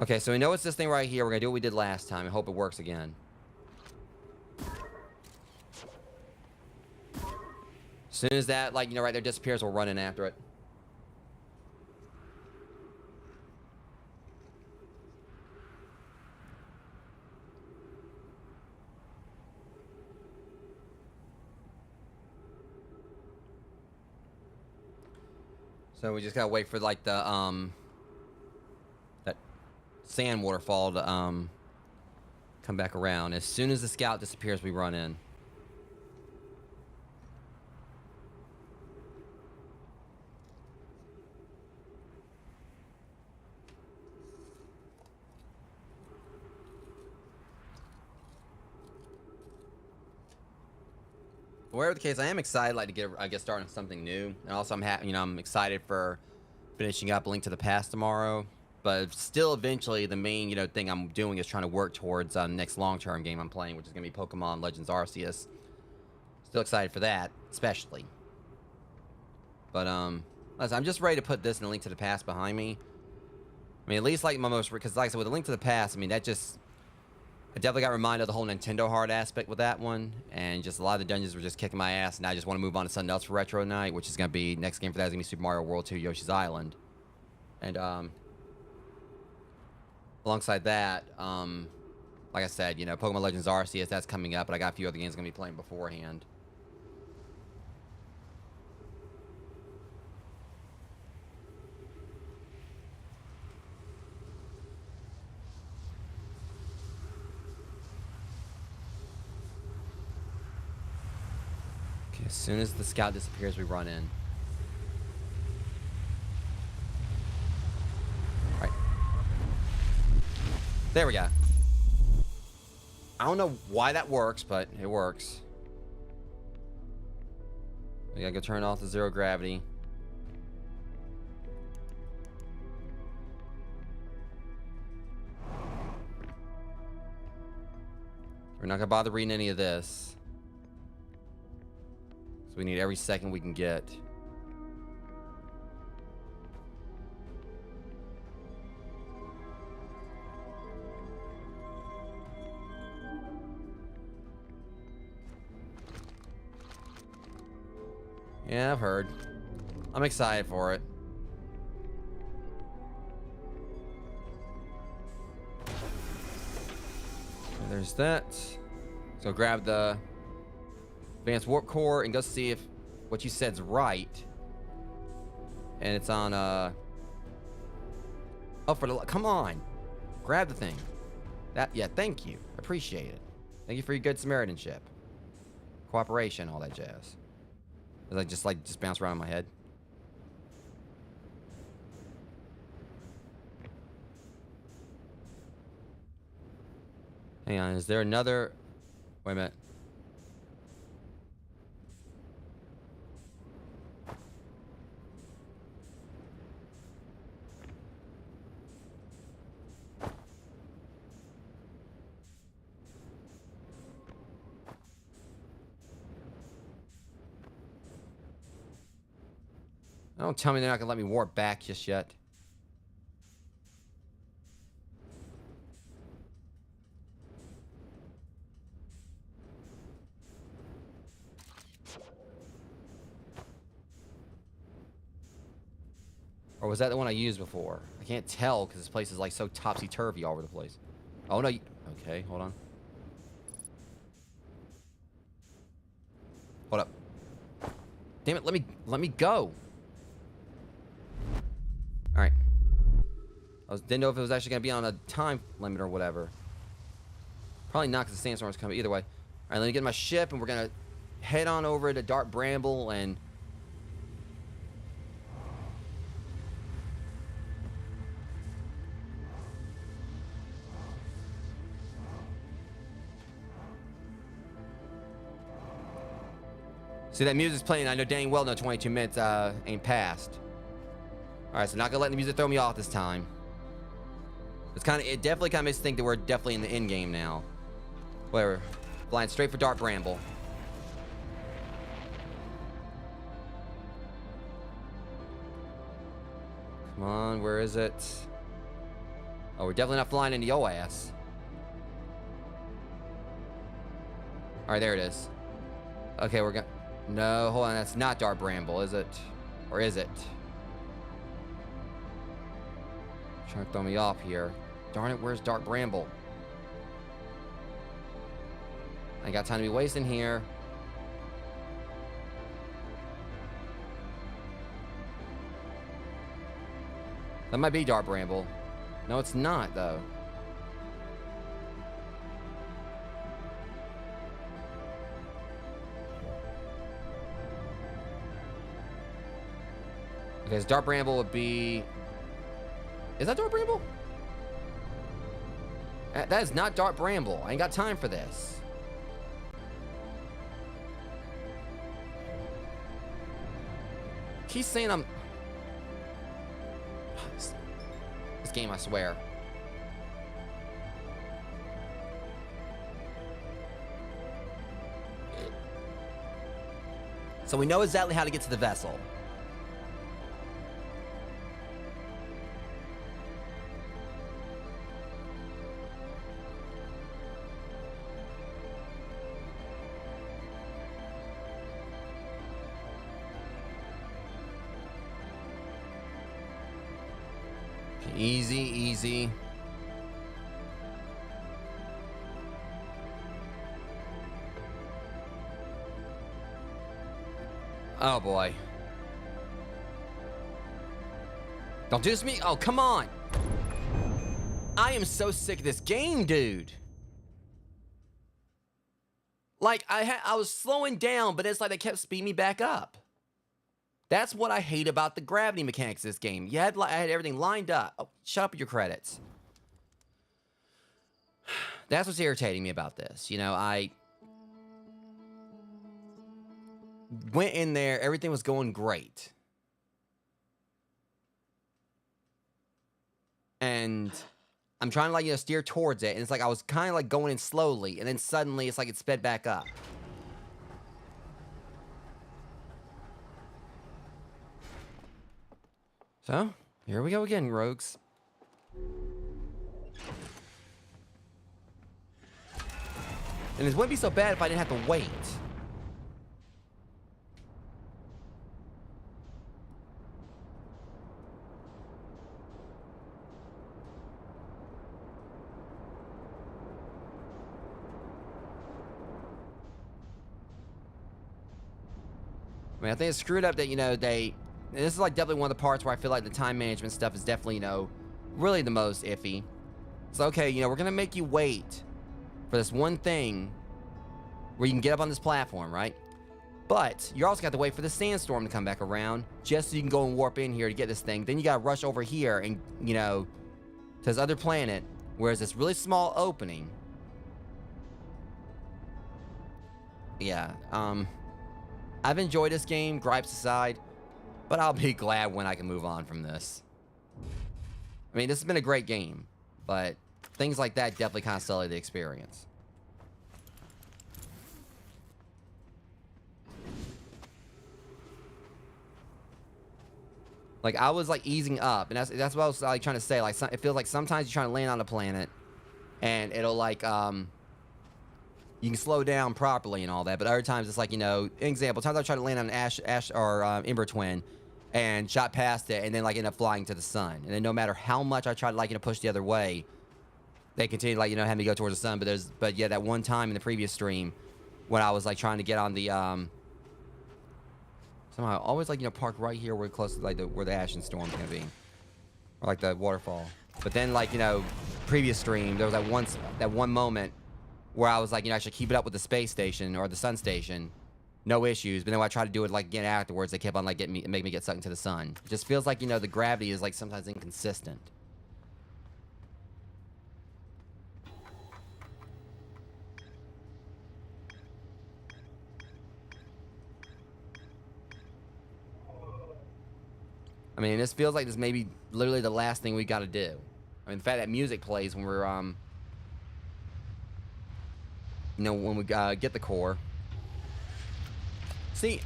Speaker 1: Okay, so we know it's this thing right here. We're gonna do what we did last time and hope it works again. As soon as that, like, you know, right there disappears, we'll run in after it. So we just gotta wait for, like, the, that sand waterfall to, come back around. As soon as the scout disappears, we run in. Whatever the case, I am excited, like, to get started on something new, and also I'm happy, you know, I'm excited for finishing up Link to the Past tomorrow. But still, eventually, the main, you know, thing I'm doing is trying to work towards the next long-term game I'm playing, which is gonna be Pokemon Legends Arceus. Still excited for that, especially. But listen, I'm just ready to put this and Link to the Past behind me. I mean, at least like my most, because like I said, with the Link to the Past, I mean, that just. I definitely got reminded of the whole Nintendo Heart aspect with that one, and just a lot of the dungeons were just kicking my ass, and I just want to move on to something else for Retro Night, which is going to be, next game for that is going to be Super Mario World 2 Yoshi's Island. And, alongside that, like I said, you know, Pokemon Legends Arceus, that's coming up, but I got a few other games I'm going to be playing beforehand. As soon as the scout disappears, we run in. All right. There we go. I don't know why that works, but it works. We gotta go turn off the zero gravity. We're not gonna bother reading any of this. We need every second we can get. Yeah, I've heard. I'm excited for it. There's that. So grab the Advanced Warp Core and go see if what you said's right. And it's on, oh, for the, come on. Grab the thing. That, yeah, thank you. Appreciate it. Thank you for your good Samaritanship. Cooperation, all that jazz. Does I just bounce around in my head? Hang on, is there another, wait a minute. Don't tell me they're not gonna let me warp back just yet. Or was that the one I used before? I can't tell because this place is like so topsy-turvy all over the place. Oh no, okay, hold on. Hold up. Damn it, let me go. All right. Didn't know if it was actually gonna be on a time limit or whatever. Probably not, because the sandstorm's coming either way. All right, let me get my ship, and we're gonna head on over to Dark Bramble and. See, that music's playing. I know dang well no 22 minutes ain't passed. All right, so not gonna let the music throw me off this time. It definitely kind of makes me think that we're definitely in the end game now. Whatever. Flying straight for Dark Bramble. Come on, where is it? Oh, we're definitely not flying into your ass. All right, there it is. Okay, we're gonna. No, hold on. That's not Dark Bramble, is it? Or is it? Trying to throw me off here. Darn it, where's Dark Bramble? I ain't got time to be wasting here. That might be Dark Bramble. No, it's not, though. Okay, so Dark Bramble would be... Is that Dark Bramble? That is not Dark Bramble. I ain't got time for this. He's saying I'm... This game, I swear. So we know exactly how to get to the vessel. Easy, easy. Oh boy. Don't do this to me. Oh, come on. I am so sick of this game, dude. Like, I was slowing down, but it's like they kept speeding me back up. That's what I hate about the gravity mechanics of this game. I had everything lined up. Oh, shut up with your credits. That's what's irritating me about this. You know, I went in there, everything was going great. And I'm trying to, like, you know, steer towards it, and it's like I was kind of like going in slowly, and then suddenly it's like it sped back up. So, here we go again, rogues. And it wouldn't be so bad if I didn't have to wait. I mean, I think it's screwed up that, you know, this is like definitely one of the parts where I feel like the time management stuff is definitely, you know, really the most iffy. So, okay, you know, we're going to make you wait for this one thing where you can get up on this platform, right? But you're also got to wait for the sandstorm to come back around just so you can go and warp in here to get this thing. Then you got to rush over here and, you know, to this other planet where there's this really small opening. Yeah, I've enjoyed this game, gripes aside. But I'll be glad when I can move on from this. I mean, this has been a great game, but things like that definitely kind of sully the experience. Like, I was, like, easing up, and that's what I was, like, trying to say. Like, it feels like sometimes you're trying to land on a planet, and it'll, like, you can slow down properly and all that, but other times it's like, you know, example, times I try to land on an Ash or Ember Twin and shot past it and then like end up flying to the sun. And then no matter how much I try to like, you know, push the other way, they continue like, you know, have me go towards the sun. But yeah, that one time in the previous stream when I was like trying to get on the, Somehow, always like, you know, park right here where close to like where the Ashen Storm's gonna be, or like the waterfall. But then, like, you know, previous stream there was that one moment where I was like, you know, I should keep it up with the space station or the sun station, no issues. But then when I tried to do it like again afterwards, they kept on like making me get sucked into the sun. It just feels like, you know, the gravity is like sometimes inconsistent. I mean, this feels like this may be literally the last thing we got to do. I mean, the fact that music plays when we're, you know, when we get the core. See,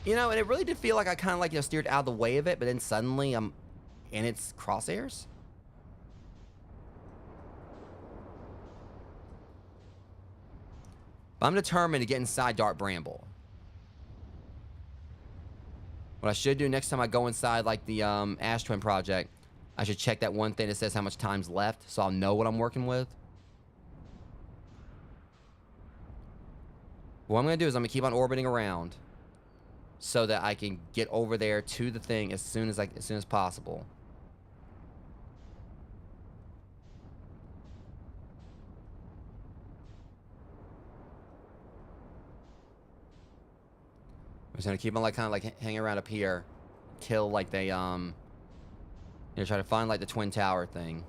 Speaker 1: you know, and it really did feel like I kind of like, you know, steered out of the way of it, but then suddenly I'm in its crosshairs. But I'm determined to get inside Dark Bramble. What I should do next time I go inside, like, the Ash Twin project, I should check that one thing that says how much time's left, so I'll know what I'm working with. What I'm going to do is I'm going to keep on orbiting around so that I can get over there to the thing as soon as possible. I'm just gonna keep on like kind of like hanging around up here, till like they you know, try to find like the Twin Tower thing.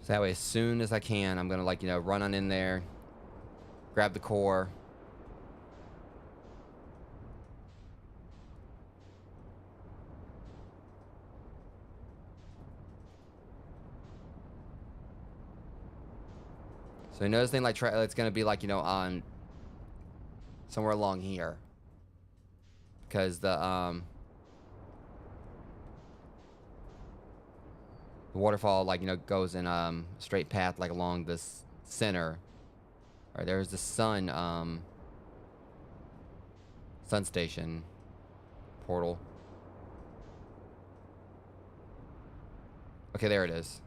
Speaker 1: So that way, as soon as I can, I'm gonna like, you know, run on in there, grab the core. So I know this thing like it's gonna be like, you know, on somewhere along here, because the waterfall, like, you know, goes in a straight path like along this center. All right, there's the sun station portal. Okay, there it is.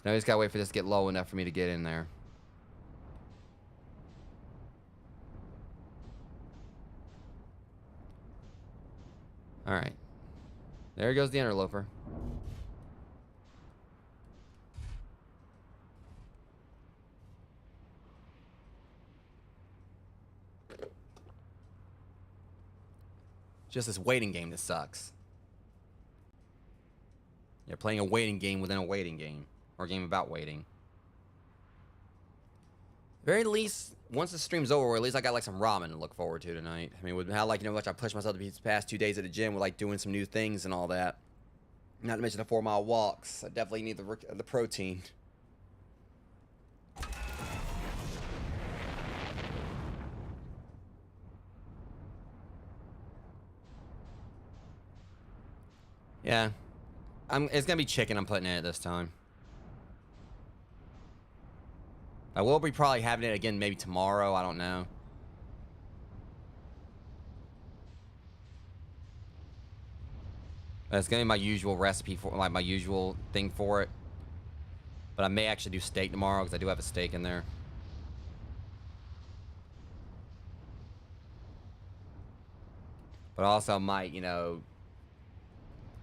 Speaker 1: Now I just gotta wait for this to get low enough for me to get in there. Alright. There goes the interloper. Just this waiting game that sucks. You're playing a waiting game within a waiting game. Or a game about waiting. Very least, once the stream's over, at least I got like some ramen to look forward to tonight. I mean, with how, like, you know, much I pushed myself these past 2 days at the gym with like doing some new things and all that. Not to mention the 4-mile walks. I definitely need the protein. Yeah. It's gonna be chicken I'm putting in it this time. I will be probably having it again maybe tomorrow. I don't know. It's gonna be my usual recipe for, like, my usual thing for it. But I may actually do steak tomorrow because I do have a steak in there. But also might, you know,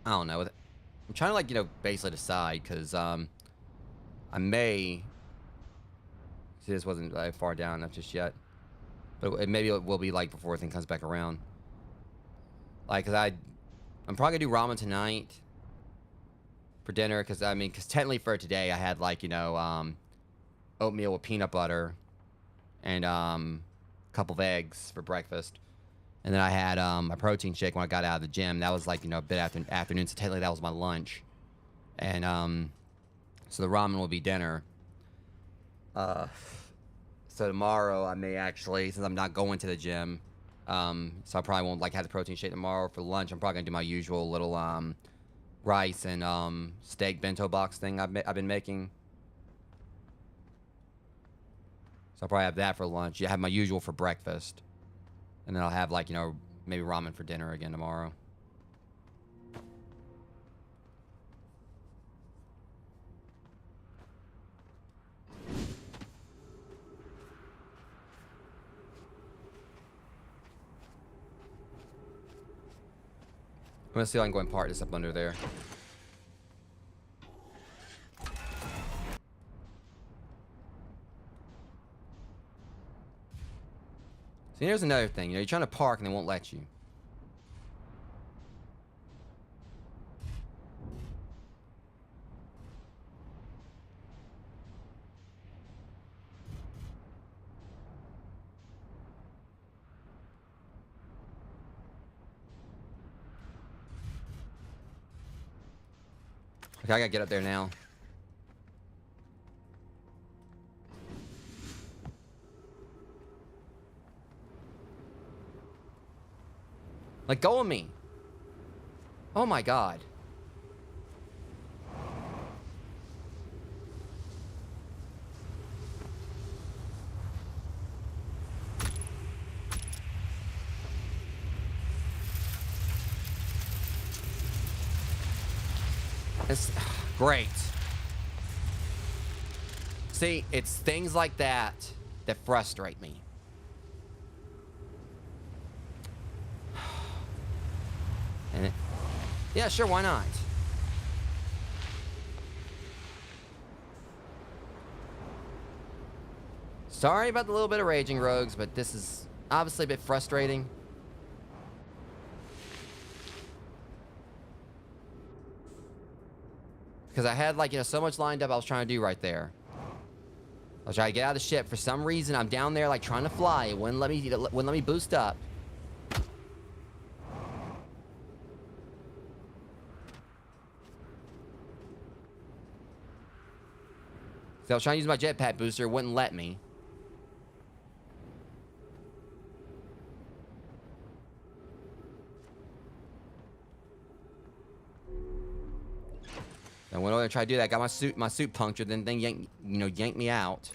Speaker 1: I don't know. I'm trying to, like, you know, basically decide, because I may. See, this wasn't far down enough just yet, but maybe it will be like before everything comes back around. Like, cause I'm probably gonna do ramen tonight for dinner, cause I mean, cause technically for today I had, like, you know, oatmeal with peanut butter and a couple of eggs for breakfast, and then I had a protein shake when I got out of the gym. That was, like, you know, a bit after afternoon, so technically that was my lunch, and so the ramen will be dinner. So tomorrow I may actually, since I'm not going to the gym, so I probably won't like have the protein shake tomorrow. For lunch, I'm probably gonna do my usual little rice and steak bento box thing I've been making. So I'll probably have that for lunch. You have my usual for breakfast, and then I'll have, like, you know, maybe ramen for dinner again tomorrow. gonna see if I can go and part this up under there. See, here's another thing. You know, you're trying to park and they won't let you. Okay, I gotta get up there now. Let go of me. Oh my god. It's great. See, it's things like that that frustrate me. And yeah, sure, why not? Sorry about the little bit of raging rogues, but this is obviously a bit frustrating. Because I had, like, you know, so much lined up I was trying to do right there. I was trying to get out of the ship. For some reason, I'm down there, like, trying to fly. It wouldn't let me boost up. So I was trying to use my jetpack booster. It wouldn't let me. I went over and tried to do that. Got my suit punctured. Then yanked me out.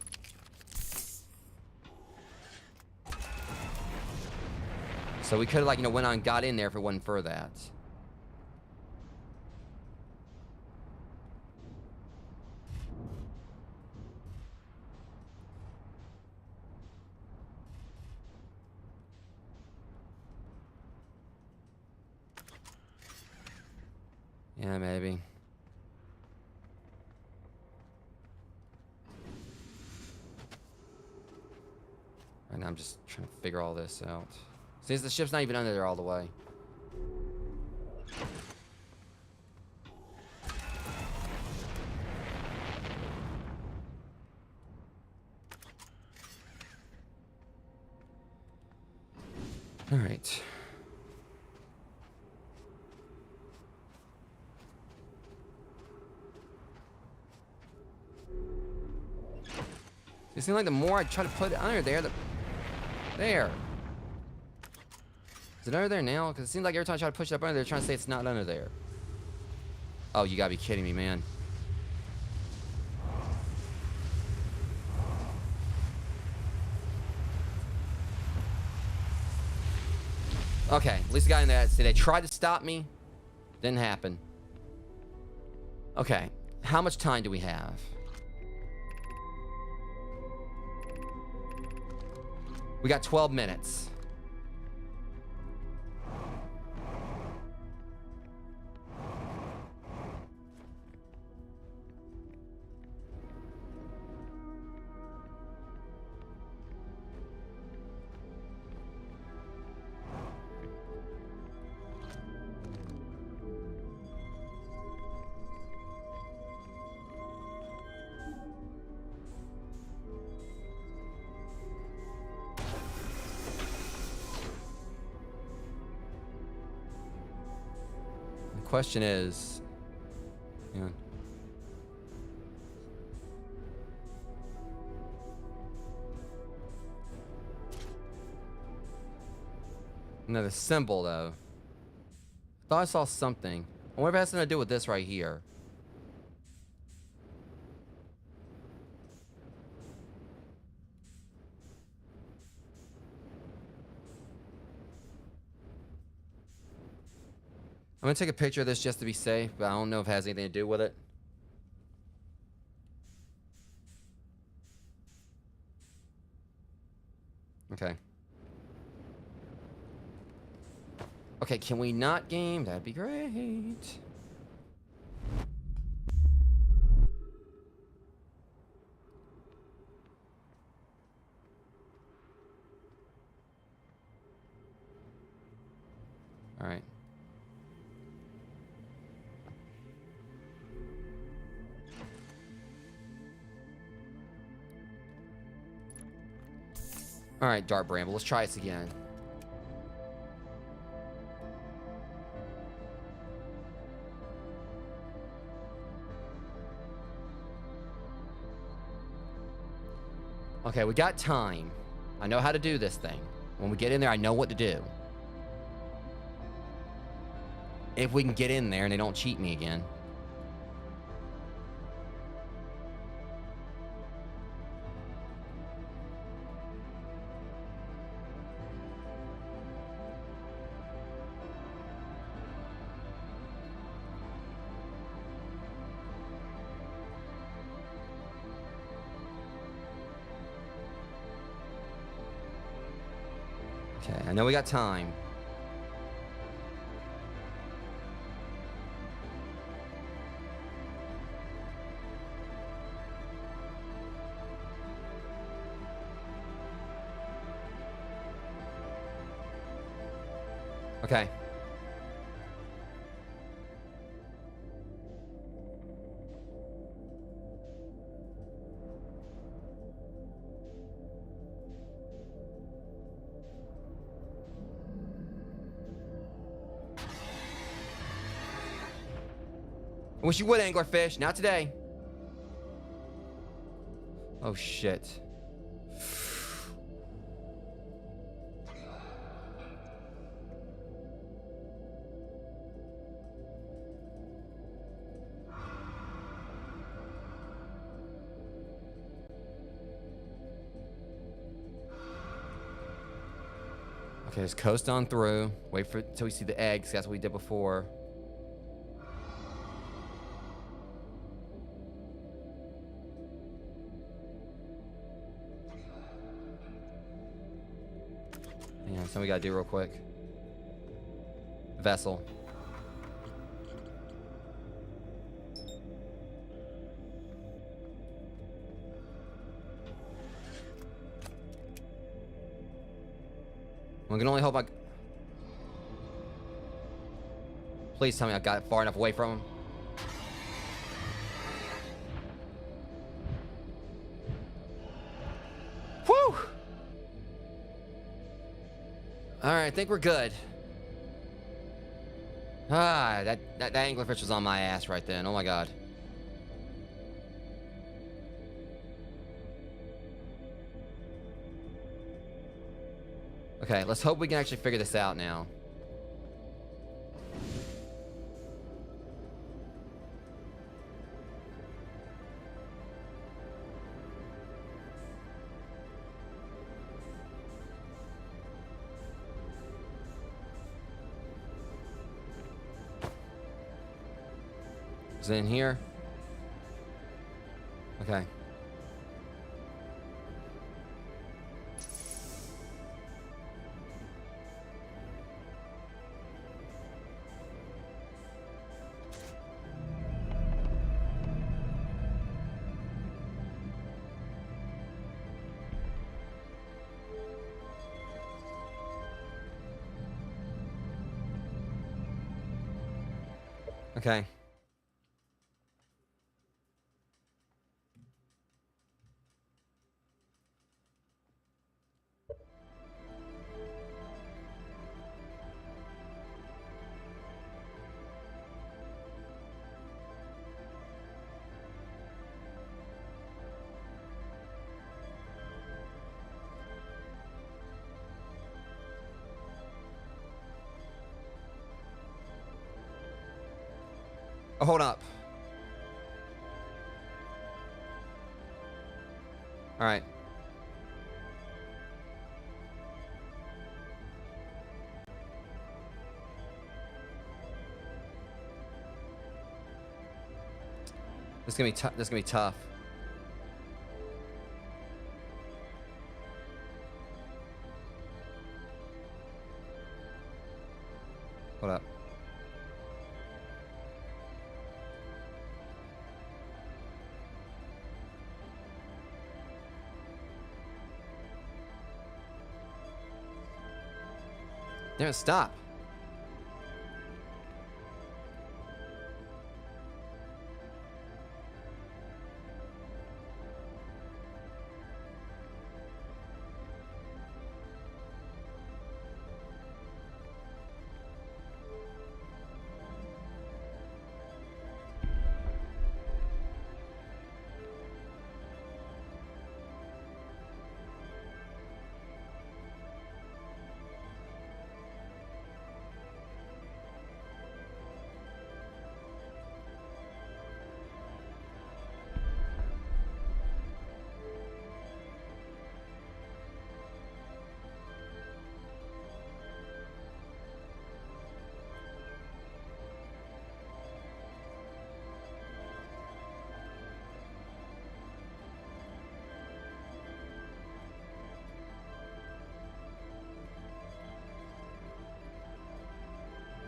Speaker 1: So we could have, like, you know, went on and got in there if it wasn't for that. Yeah, maybe. Right now I'm just trying to figure all this out. See, the ship's not even under there all the way. All right. It seems like the more I try to put it under there, there. Is it under there now? Because it seems like every time I try to push it up under there, they're trying to say it's not under there. Oh, you gotta be kidding me, man. Okay, at least I got in there. See, they tried to stop me. Didn't happen. Okay, how much time do we have? We got 12 minutes. Question is, hang on. Another symbol though. I thought I saw something. I wonder if it has something to do with this right here. I'm gonna take a picture of this just to be safe, but I don't know if it has anything to do with it. Okay. Okay, can we not game? That'd be great. All right. All right, Dart Bramble. Let's try this again. Okay, we got time. I know how to do this thing. When we get in there, I know what to do. If we can get in there and they don't cheat me again. Okay, I know we got time. Okay. I wish you would, anglerfish. Not today. Oh, shit. Okay, just coast on through. Wait for until we see the eggs. That's what we did before. Yeah, something we gotta do real quick. Vessel. We can only hope I... Please tell me I got it far enough away from him. Whew! Alright, I think we're good. Ah, that anglerfish was on my ass right then. Oh my god. Okay, let's hope we can actually figure this out now. Is it in here? Okay. Okay. Oh, hold up. All right. This is gonna be tough. This is gonna be tough. Hold up. Damn it, stop.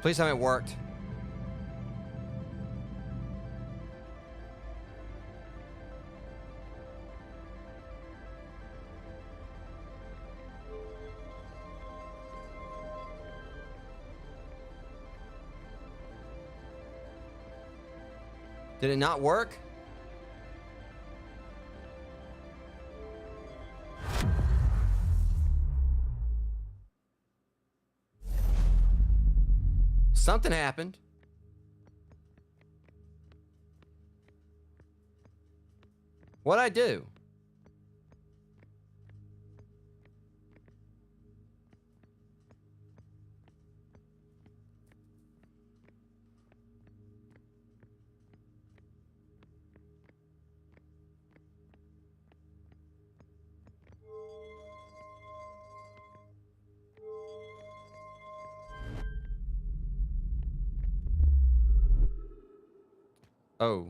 Speaker 1: Please tell me it worked. Did it not work? Something happened. What'd I do? Oh.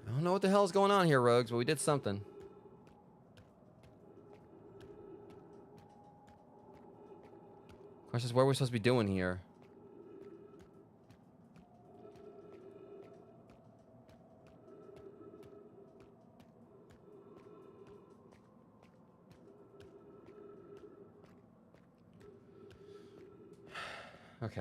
Speaker 1: I don't know what the hell's going on here, Rogues, but we did something. Question is, what are we supposed to be doing here? Okay.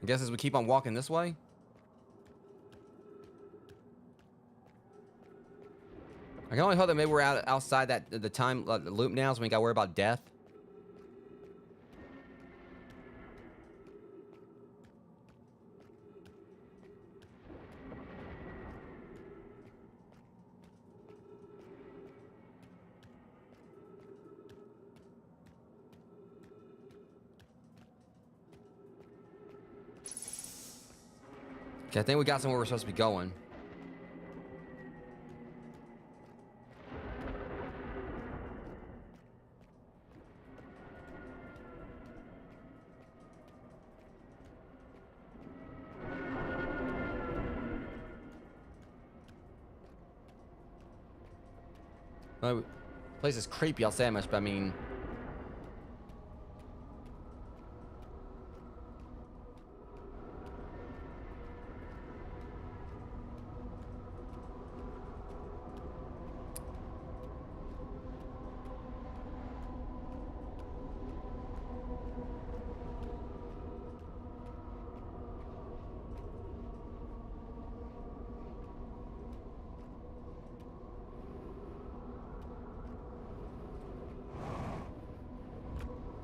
Speaker 1: I guess as we keep on walking this way. I can only hope that maybe we're outside that the time loop now, so we ain't gotta worry about death. Okay, I think we got somewhere we're supposed to be going. The place is creepy, I'll say that much, but I mean...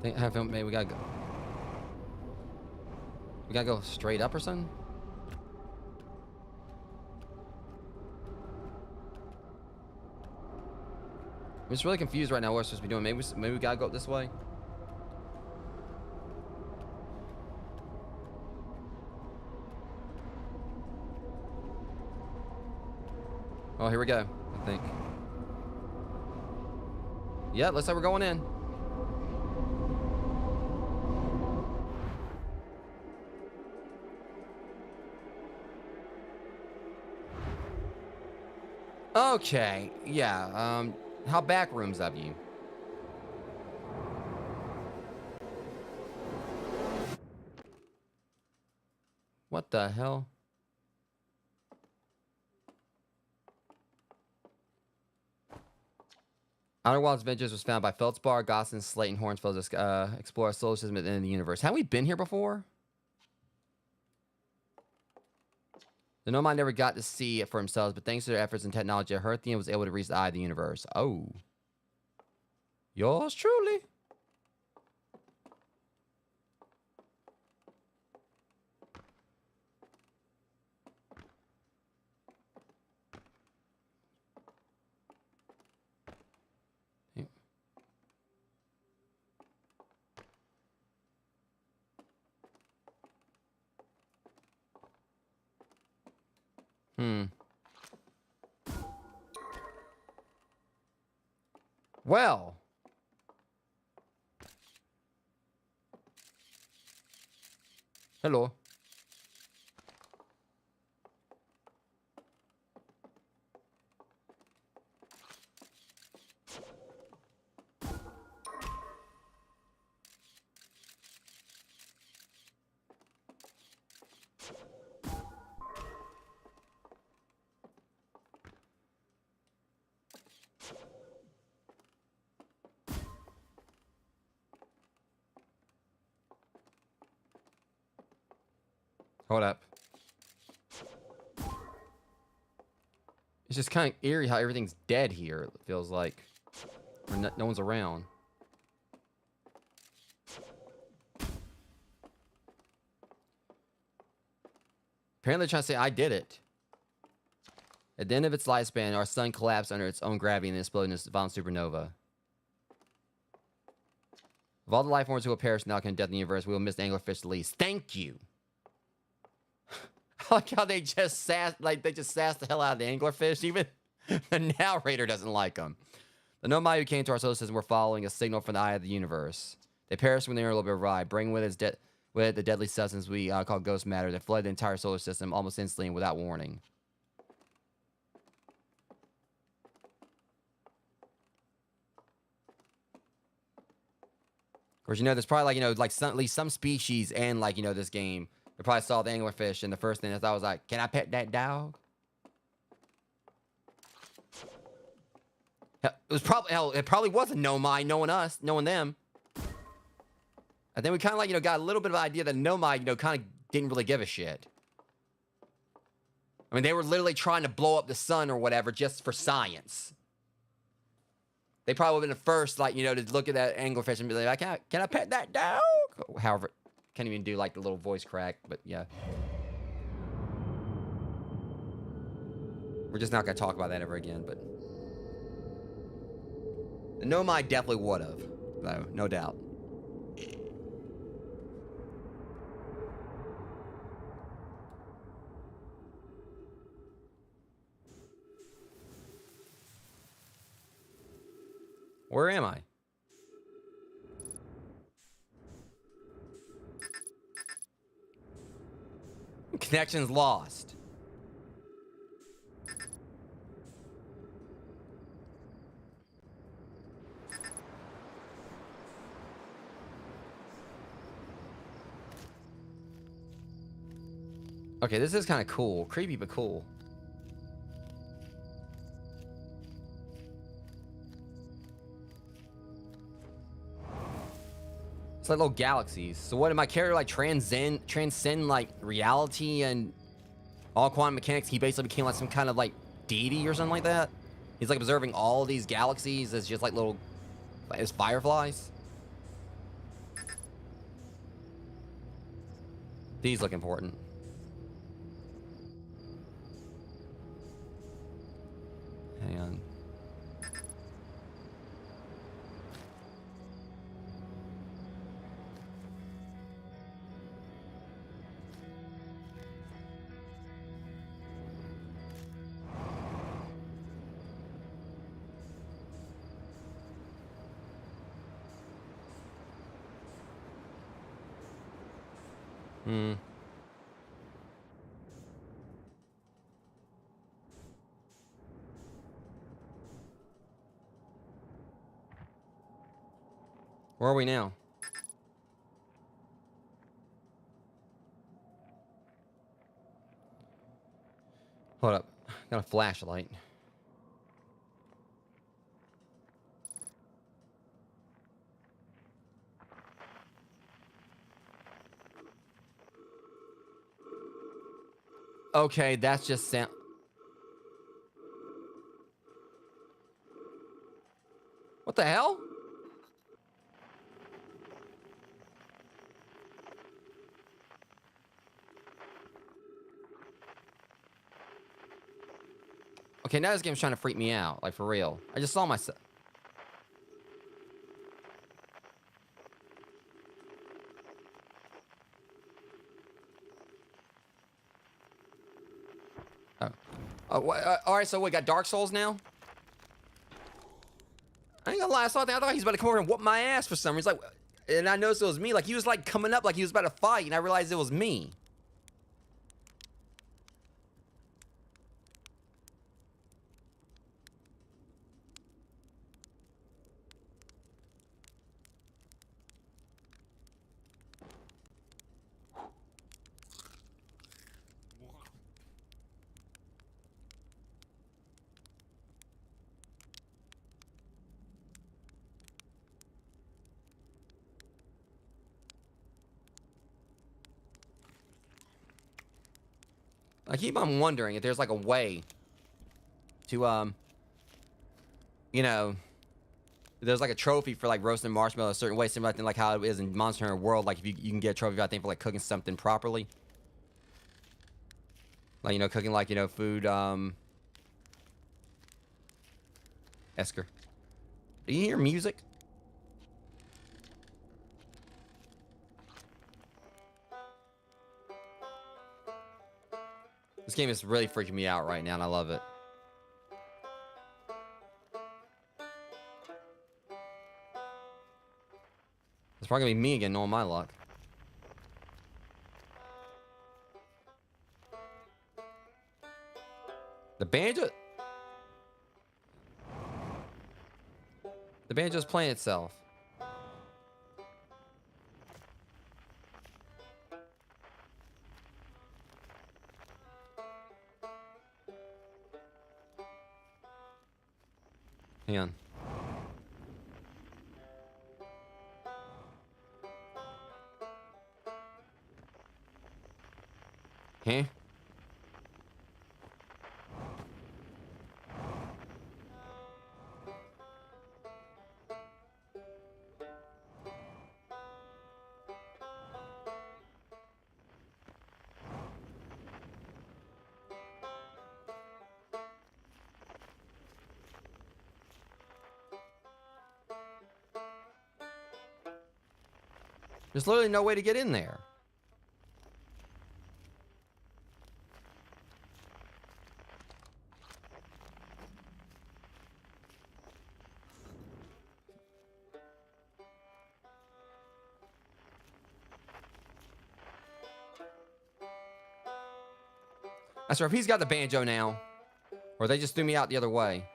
Speaker 1: I have maybe we gotta go. We gotta go straight up or something? I'm just really confused right now what we're supposed to be doing. Maybe we gotta go this way. Oh, here we go, I think. Yeah, looks like we're going in. Okay, yeah, how back rooms of you? What the hell? Outer Wilds Adventures was found by Feldspar, Gosling, Slate, and Hornsfeld to explore a solar system within the universe. Have we been here before? The Nomad never got to see it for themselves, but thanks to their efforts and technology, Herthian was able to reach the eye of the universe. Oh. Yours truly. Well. Hello. Hold up. It's just kind of eerie how everything's dead here, it feels like. Or no one's around. Apparently they're trying to say I did it. At the end of its lifespan, our sun collapsed under its own gravity and exploded in a violent supernova. Of all the life forms who will perish in the outcome of death in the universe, we will miss the anglerfish the least. Thank you. I like how they just sassed the hell out of the anglerfish. Even the narrator doesn't like them. The Nomai who came to our solar system were following a signal from the eye of the universe. They perished when they were a little bit of a ride, bringing with it the deadly substance we call ghost matter that flooded the entire solar system almost instantly and without warning. Of course, there's probably at least some species and this game. They probably saw the anglerfish, and the first thing I thought was like, "Can I pet that dog?" It probably wasn't Nomai knowing us, knowing them. And then we kind of got a little bit of an idea that Nomai, kind of didn't really give a shit. I mean, they were literally trying to blow up the sun or whatever just for science. They probably would have been the first, to look at that anglerfish and be like, "Can I pet that dog?" However, can't even do the little voice crack, but yeah. We're just not gonna talk about that ever again, but the Nomai definitely would have, though, no doubt. Where am I? Connection's lost. Okay, this is kind of cool. Creepy, but cool. It's like little galaxies. So what, did my character transcend reality and all quantum mechanics? He basically became some kind of deity or something like that? He's observing all these galaxies as just as fireflies? These look important. Hang on. Hmm. Where are we now? Hold up. Got a flashlight. Okay, that's just sound. What the hell? Okay, now this game's trying to freak me out. Like, for real. I just saw myself. Oh. Oh, alright, so we got Dark Souls now? I ain't gonna lie, I thought he was about to come over and whoop my ass for some reason. Like, and I noticed it was me. Like, he was, like, coming up like he was about to fight, and I realized it was me. I keep on wondering if there's, like, a way to, you know, there's, like, a trophy for, like, roasting marshmallows a certain way, similar to, like, how it is in Monster Hunter World. Like, if you can get a trophy, I think, for, like, cooking something properly. Like, you know, cooking, like, you know, food, Esker. Do you hear music? This game is really freaking me out right now, and I love it. It's probably gonna be me again, knowing my luck. The banjo... The banjo's playing itself. Hang on. Huh? There's literally no way to get in there. I swear, if he's got the banjo now, or they just threw me out the other way.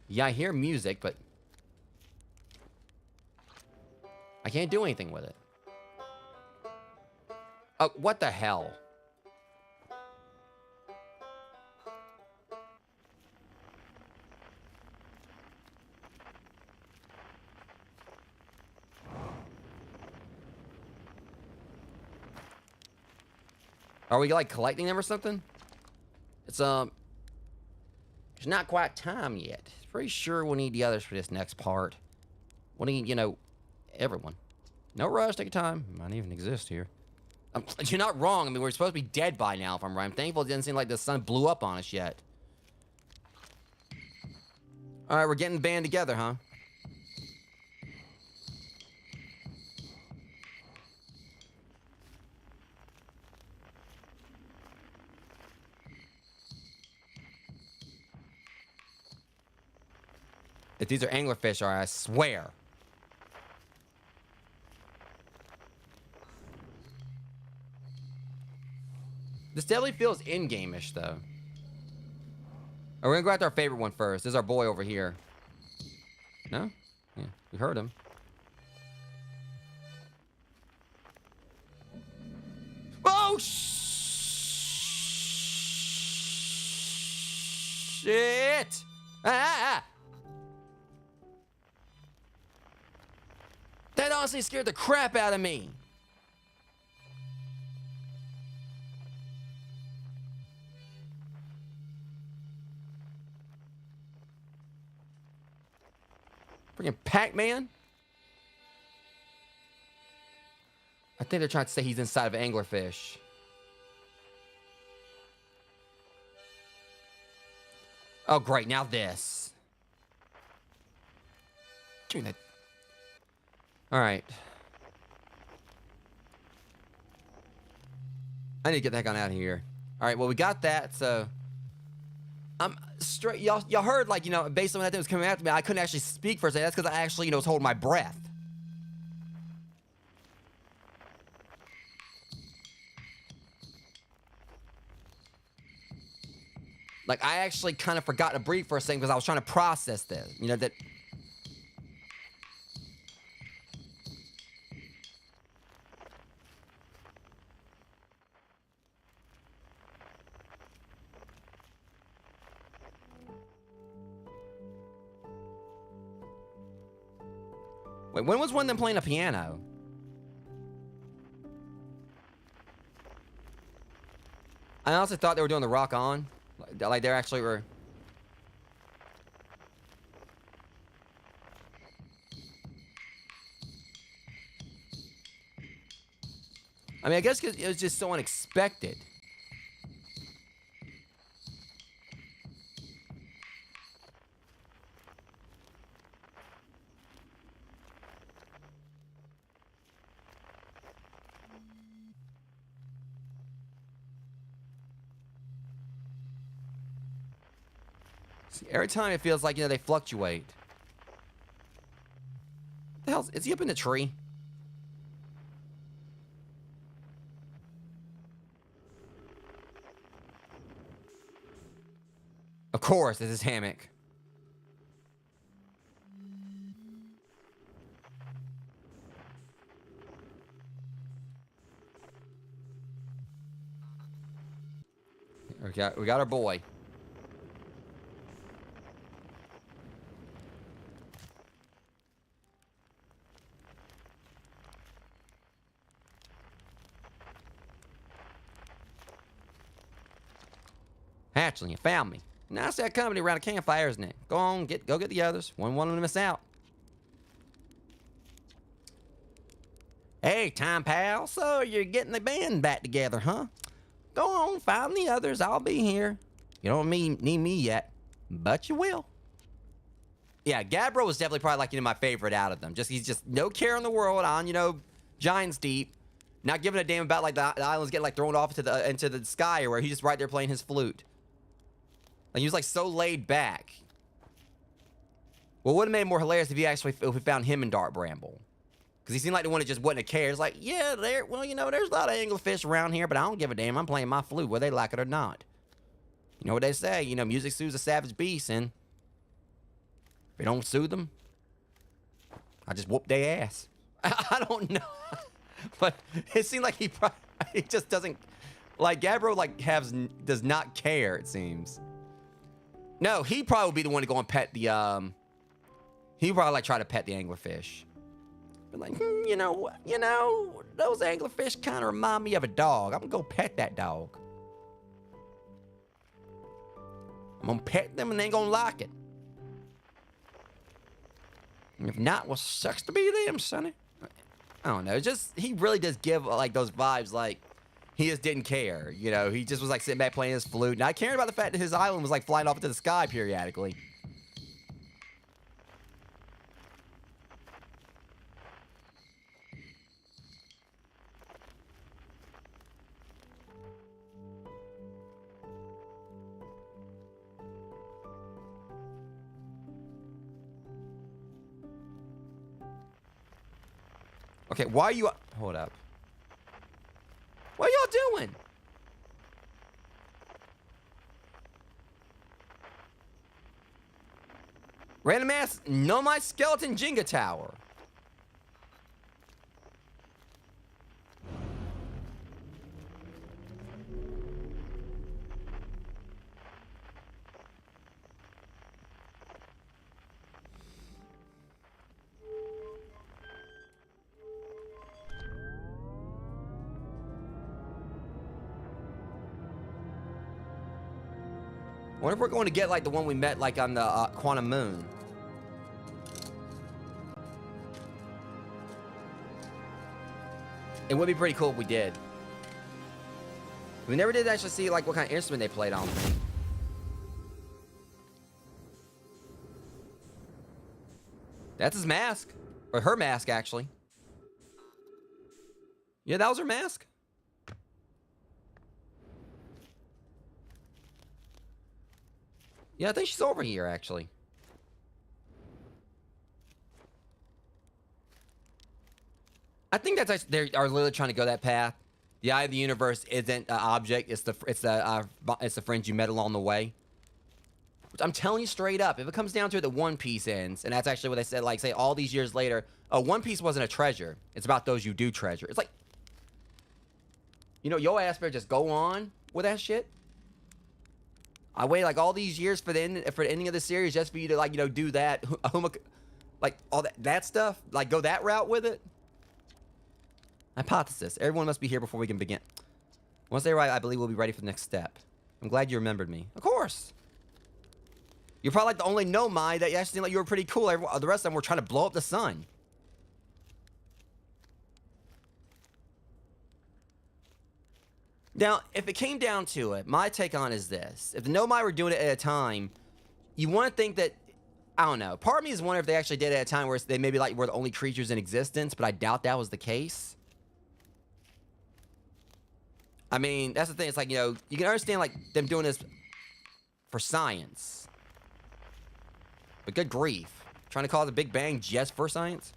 Speaker 1: Yeah, I hear music, but I can't do anything with it. Oh, what the hell? Are we, like, collecting them or something? It's not quite time yet. Pretty sure we'll need the others for this next part. We'll need, you know, everyone. No rush, take your time. Might even exist here. You're not wrong. I mean, we're supposed to be dead by now, if I'm right. I'm thankful it didn't seem like the sun blew up on us yet. All right, we're getting band together, huh? If these are anglerfish, I swear. This definitely feels in-game-ish, though. We're gonna go after our favorite one first. There's our boy over here. No? Yeah, we heard him. Oh, shit! Ah! That honestly scared the crap out of me. Freaking Pac-Man? I think they're trying to say he's inside of an anglerfish. Oh, great. Now this. All right. I need to get the heck on out of here. All right, well, we got that, so... I'm straight... Y'all heard, like, you know, based on that thing was coming after me, I couldn't actually speak for a second. That's because I actually, you know, was holding my breath. Like, I actually kind of forgot to breathe for a second because I was trying to process this. You know, that... Wait, when was one of them playing a piano? I honestly thought they were doing the rock on. Like they actually were... I mean, I guess 'cause it was just so unexpected. See, every time it feels like, you know, they fluctuate. What the hell? Is he up in the tree? Of course, it's his hammock. We got our boy. Hatchling, you found me. Now it's that company around a campfire, isn't it? Go on, go get the others. Wouldn't want them to miss out. Hey, time pal. So you're getting the band back together, huh? Go on, find the others. I'll be here. You don't need me yet, but you will. Yeah, Gabbro was definitely probably like, you know, my favorite out of them. He's just no care in the world on, you know, Giant's Deep. Not giving a damn about like the islands getting like thrown off into the sky or where he's just right there playing his flute. Like, he was like so laid back. Well, it would have made it more hilarious if we found him in Dark Bramble. Because he seemed like the one that just wouldn't have cared. It's like, yeah, well, you know, there's a lot of anglerfish around here, but I don't give a damn. I'm playing my flute, whether they like it or not. You know what they say? You know, music soothes a savage beast, and if it don't soothe them, I just whoop their ass. I don't know. But it seemed like he just doesn't... Like, Gabbro, like, does not care, it seems. No, he probably would be the one to go and pet the, He probably, like, try to pet the anglerfish. But like, you know, those anglerfish kind of remind me of a dog. I'm gonna go pet that dog. I'm gonna pet them and they ain't gonna like it. And if not, well, sucks to be them, sonny. I don't know. He really does give, like, those vibes, like, he just didn't care. You know, he just was, like, sitting back playing his flute. Not caring about the fact that his island was, like, flying off into the sky periodically. Okay, why are you... Hold up. What are y'all doing? Random ass Nomai skeleton Jenga tower. I wonder if we're going to get like the one we met like on the Quantum Moon. It would be pretty cool if we did. We never did actually see like what kind of instrument they played on. That's his mask. Or her mask, actually. Yeah, that was her mask. Yeah, I think she's over here, actually. I think that's actually, they are literally trying to go that path. The eye of the universe isn't an object; it's the friends you met along the way. Which I'm telling you straight up, if it comes down to it, the One Piece ends, and that's actually what they said. Like, say all these years later, One Piece wasn't a treasure; it's about those you do treasure. It's like, you know, your ass better just go on with that shit. I waited like all these years for the ending of the series just for you to, like, you know, do that, like all that stuff, like go that route with it. Hypothesis. Everyone must be here before we can begin. Once they arrive, I believe we'll be ready for the next step. I'm glad you remembered me. Of course. You're probably like the only Nomai that actually seemed like you were pretty cool. The rest of them were trying to blow up the sun. Now, if it came down to it, my take on it is this. If the Nomai were doing it at a time, you want to think that, I don't know. Part of me is wondering if they actually did it at a time where they maybe like were the only creatures in existence, but I doubt that was the case. I mean, that's the thing. It's like, you know, you can understand like them doing this for science. But good grief. Trying to cause a Big Bang just for science?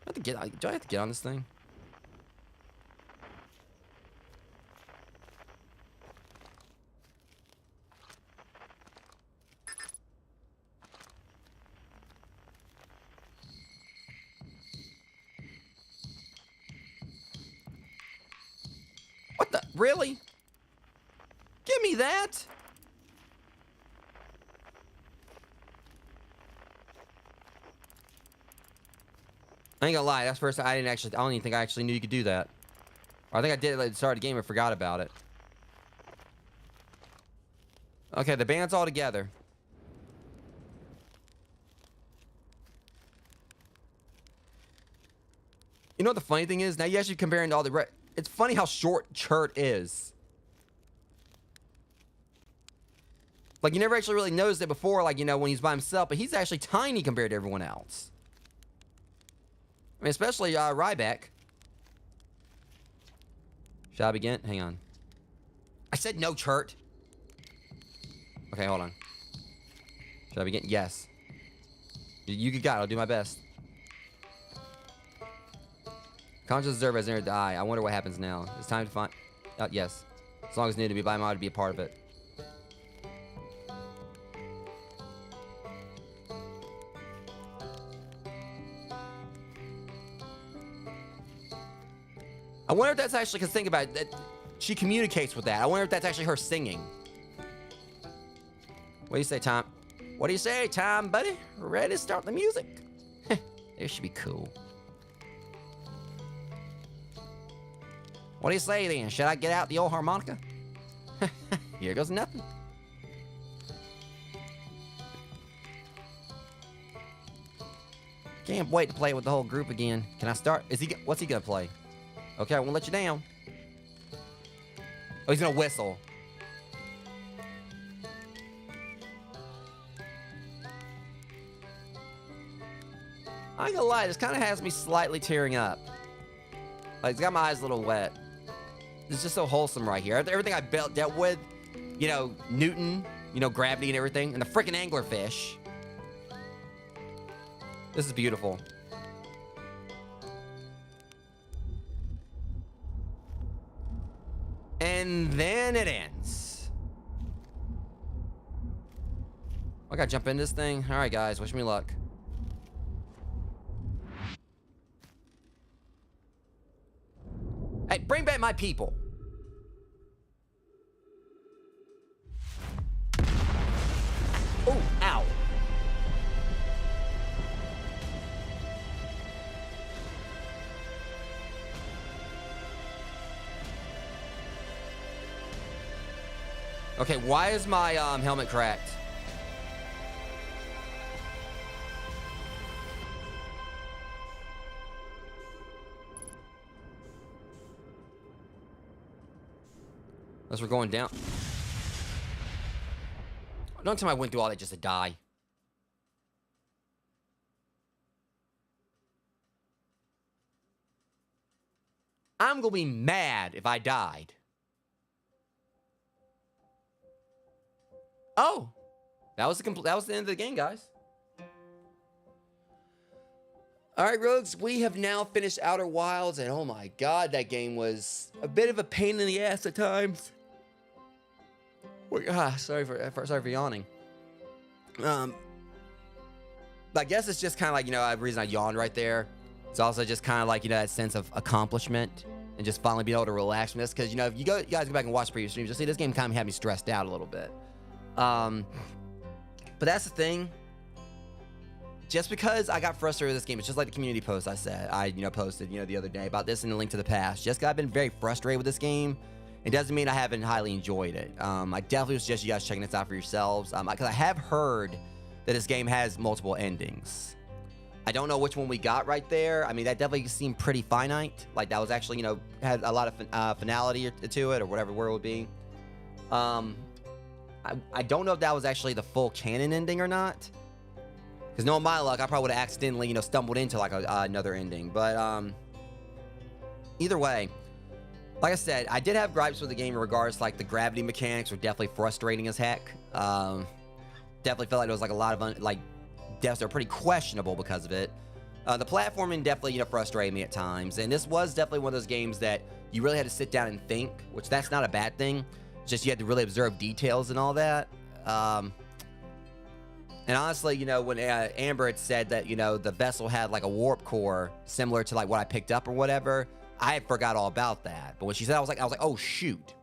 Speaker 1: Do I have to get on this thing? What the? Really? Give me that! I ain't gonna lie, that's the first time I don't even think I actually knew you could do that. Or I think I did it at the start of the game and forgot about it. Okay, the band's all together. You know what the funny thing is? Now you actually comparing to all the it's funny how short Chert is. Like, you never actually really noticed it before, like, you know, when he's by himself, but he's actually tiny compared to everyone else. I mean, especially Ryback. Shall I begin? Hang on. I said no, Chert. Okay, hold on. Should I begin? Yes. You got it. I'll do my best. Conscious observer has entered the eye. I wonder what happens now. It's time to find... yes. As long as needed to be by my to be a part of it. I wonder if that's actually... Because think about it. That she communicates with that. I wonder if that's actually her singing. What do you say, Tom? What do you say, Tom, buddy? Ready to start the music? This should be cool. What do you say, then? Should I get out the old harmonica? Here goes nothing. Can't wait to play with the whole group again. Can I start? What's he gonna play? Okay, I won't let you down. Oh, he's gonna whistle. I ain't gonna lie, this kind of has me slightly tearing up. Like, it's got my eyes a little wet. It's just so wholesome right here. Everything I dealt with, you know, Newton, you know, gravity and everything, and the freaking anglerfish. This is beautiful. And then it ends. I gotta jump in this thing. All right, guys, wish me luck. Hey, bring back my people. Oh, ow. Okay, why is my helmet cracked? Unless we're going down. Don't tell me I went through all that just to die. I'm gonna be mad if I died. Oh, that was the end of the game, guys. All right, Rogues, we have now finished Outer Wilds, and oh my god, that game was a bit of a pain in the ass at times. Sorry for yawning. I guess it's just kind of like, the reason I yawned right there. It's also just kind of like, that sense of accomplishment and just finally being able to relax from this. Because, if you guys go back and watch previous streams, you'll see this game kind of had me stressed out a little bit. But that's the thing. Just because I got frustrated with this game, it's just like the community post I posted, the other day about this and the Link to the Past. Just 'cause I've been very frustrated with this game. It doesn't mean I haven't highly enjoyed it. I definitely suggest you guys checking this out for yourselves. Because I have heard that this game has multiple endings. I don't know which one we got right there. I mean, that definitely seemed pretty finite. Like, that was actually, had a lot of finality to it, or whatever the word would be. I don't know if that was actually the full canon ending or not. Because knowing my luck, I probably would have accidentally, stumbled into, like, another ending. But, either way, like I said, I did have gripes with the game in regards to, like, the gravity mechanics were definitely frustrating as heck. Definitely felt like there was, like, a lot of, deaths that are pretty questionable because of it. The platforming definitely, frustrated me at times. And this was definitely one of those games that you really had to sit down and think, which that's not a bad thing. It's just you had to really observe details and all that. And honestly, when Amber had said that, the vessel had, like, a warp core similar to, like, what I picked up or whatever, I had forgot all about that. But when she said, I was like, oh, shoot.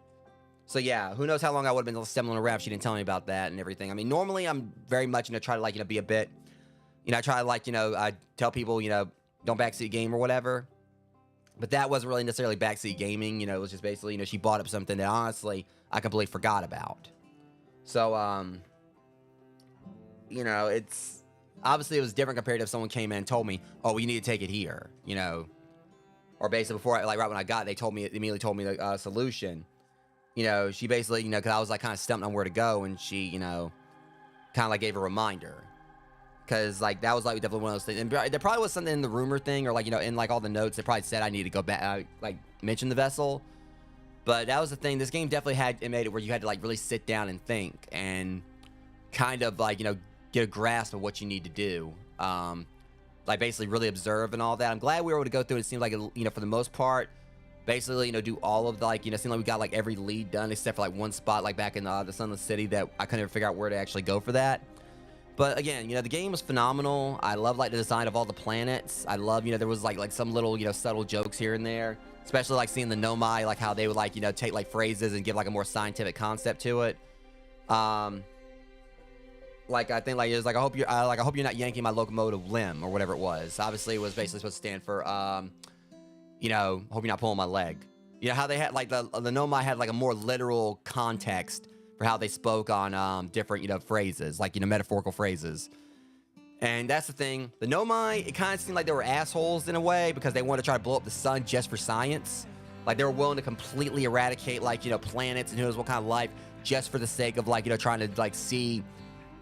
Speaker 1: So, yeah, who knows how long I would have been stumbling around if she didn't tell me about that and everything. I mean, normally I'm very much, try to, like, be a bit, I try to, like, I tell people, don't backseat game or whatever. But that wasn't really necessarily backseat gaming. It was just basically, she bought up something that, honestly, I completely forgot about. So, it's obviously it was different compared to if someone came in and told me, oh, you need to take it here, or basically before right when I got it, they immediately told me the solution. She basically, because I was like kind of stumped on where to go, and she, kind of like gave a reminder, because like that was like definitely one of those things. And there probably was something in the rumor thing, or like in like all the notes, that probably said I need to go back, like mention the vessel. But that was the thing. This game definitely made it where you had to like really sit down and think and kind of like get a grasp of what you need to do. Like basically really observe and all that. I'm glad we were able to go through it. It seemed like, for the most part, basically, do all of the, like, it seemed like we got like every lead done except for like one spot, like back in the Sunless City, that I couldn't ever figure out where to actually go for that. But again, the game was phenomenal. I love like the design of all the planets. I love, there was like some little, subtle jokes here and there, especially like seeing the Nomai, like how they would like, take like phrases and give like a more scientific concept to it. Like I think like it was like I hope you're not yanking my locomotive limb or whatever it was. Obviously, it was basically supposed to stand for hope you're not pulling my leg. How they had like the Nomai had like a more literal context for how they spoke on different phrases, like metaphorical phrases. And that's the thing. The Nomai, it kind of seemed like they were assholes in a way, because they wanted to try to blow up the sun just for science. Like they were willing to completely eradicate like planets and who knows what kind of life just for the sake of like trying to like see.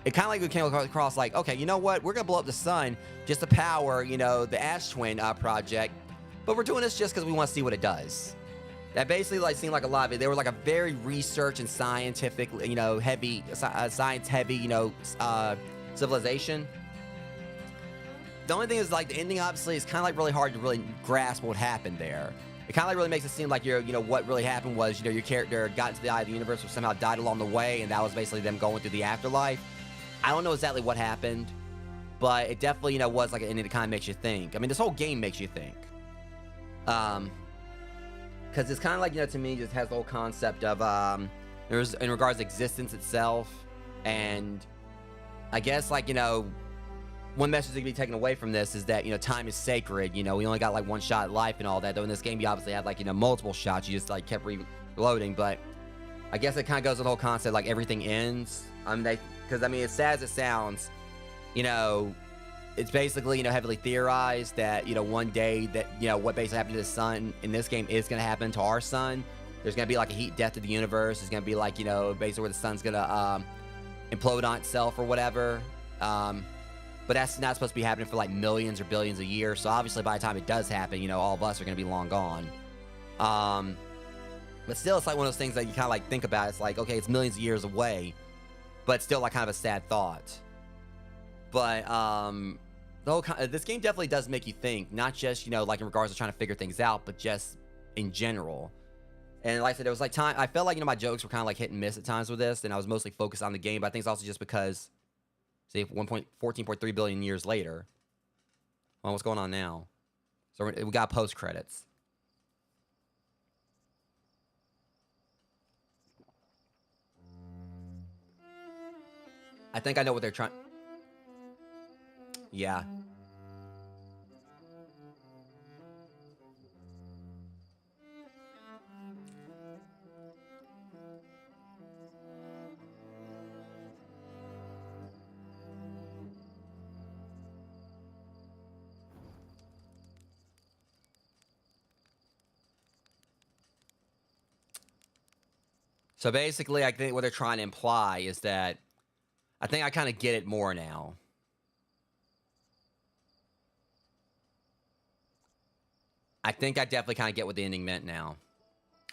Speaker 1: It kind of like we came across like, okay, you know what? We're going to blow up the sun just to power, the Ash Twin project. But we're doing this just because we want to see what it does. That basically like seemed like a lot of it. They were like a very research and scientific, heavy, science heavy, civilization. The only thing is like the ending obviously is kind of like really hard to really grasp what happened there. It kind of like really makes it seem like what really happened was, your character got into the eye of the universe or somehow died along the way, and that was basically them going through the afterlife. I don't know exactly what happened, but it definitely, was like an ending that kind of makes you think. I mean, this whole game makes you think. Because it's kind of like, to me, just has the whole concept of, there's in regards to existence itself. And I guess, like, one message that can be taken away from this is that, time is sacred. We only got like one shot at life and all that. Though in this game, you obviously had like, multiple shots. You just like kept reloading. But I guess it kind of goes with the whole concept, like everything ends. Because I mean, as sad as it sounds, it's basically, heavily theorized that, one day that, what basically happened to the sun in this game is going to happen to our sun. There's going to be like a heat death of the universe. It's going to be like, basically where the sun's going to implode on itself or whatever. But that's not supposed to be happening for like millions or billions of years. So obviously by the time it does happen, all of us are going to be long gone. But still, it's like one of those things that you kind of like think about. It's like, okay, it's millions of years away, but still like kind of a sad thought. But this game definitely does make you think, not just, like in regards to trying to figure things out, but just in general. And like I said, there was like time, I felt like, my jokes were kind of like hit and miss at times with this, and I was mostly focused on the game, but I think it's also just because, see, 14.3 billion years later. Well, what's going on now? So we got post credits. I think I know what they're trying. Yeah. So basically, I think what they're trying to imply is that I think I kind of get it more now. I think I definitely kind of get what the ending meant now.